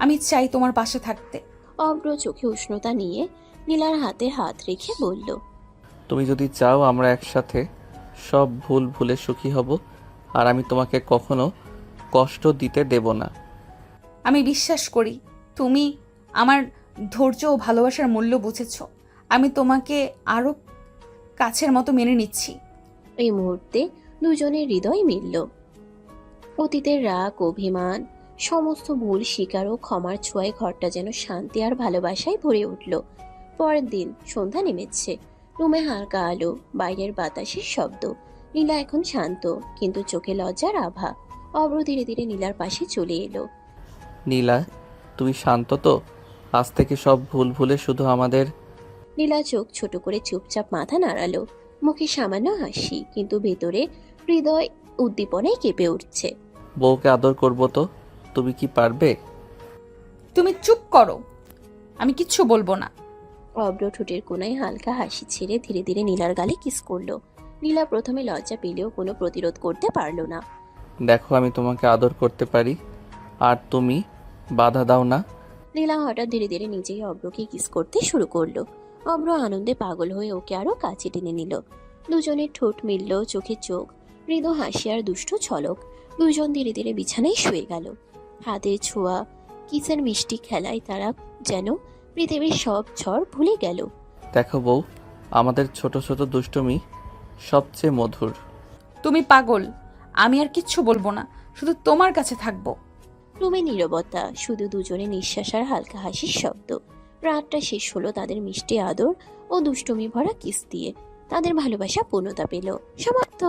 আমি চাই তোমার পাশে থাকতে। অব্র চোখে উষ্ণতা নিয়ে নীলার হাতে হাত রেখে বলল, তুমি যদি চাও আমরা একসাথে সব ভুল ভুলে সুখী হব, আর আমি তোমাকে কখনো কষ্ট দিতে দেব না। আমি বিশ্বাস করি তুমি আমার ধৈর্য ও ভালোবাসার মূল্য বুঝেছ। আমি তোমাকে আরও কাছের মতো মেনে নিচ্ছি। এই মুহূর্তে দুজনের হৃদয় মিলল। অতীতের রাগ, অভিমান, সমস্ত ভুল স্বীকার ও ক্ষমার ছোঁয়ায় ঘরটা যেন শান্তি আর ভালোবাসায় ভরে উঠল। পরের দিন সন্ধ্যা নেমেছে। রুমে হালকা আলো, বাইরের বাতাসের শব্দ। নীলা এখন শান্ত, কিন্তু চোখে লজ্জার আভা। অব্র ধীরে ধীরে নীলার পাশে চলে এলো। নীলা, তুমি শান্ত তো? আজ থেকে সব ভুল ভুলে শুধু আমাদের। নীলা চোখ ছোট করে চুপচাপ মাথা নাড়ালো। মুখে সামান্য হাসি, কিন্তু ভেতরে হৃদয় উদ্দীপনায় কেঁপে উঠছে। বউকে আদর করবো তো? তুমি কি পারবে? তুমি চুপ করো, আমি কিচ্ছু বলবো না। অব্র ঠোঁটের কোনায় হালকা হাসি ছেড়ে ধীরে ধীরে নীলার গালে কিস করলো। নীলা প্রথমে লজ্জা পেলেও কোনো প্রতিরোধ করতে পারলো না। দেখো, আমি তোমাকে আদর করতে পারি, আর তুমি বাধা দাও না। নীলা হঠাৎ ধীরে ধীরে নিজেই অব্রকে কিস করতে শুরু করলো। অব্র আনন্দে পাগল হয়ে ওকে আরো কাছে টেনে নিল। দুজনের ঠোঁট মিলল, চোখে চোখ, মৃদু হাসি আর দুষ্ট ঝলক। দুজন ধীরে ধীরে বিছানায় শুয়ে গেল। হাতের ছোঁয়া, কিসের মিষ্টি খেলায় তারা যেন পৃথিবীর সব ঝড় ভুলে গেল। দেখো বউ, আমাদের ছোট ছোট দুষ্টুমি সবচেয়ে মধুর। তুমি পাগল, আমি আর কিচ্ছু বলবো না, শুধু তোমার কাছে থাকবো। রুমে নীরবতা, শুধু দুজনে নিঃশ্বাস আর হালকা হাসির শব্দ। রাতটা শেষ হলো তাদের মিষ্টি আদর ও দুষ্টুমি ভরা কিস দিয়ে। তাদের ভালোবাসা পূর্ণতা পেল। সমাপ্ত।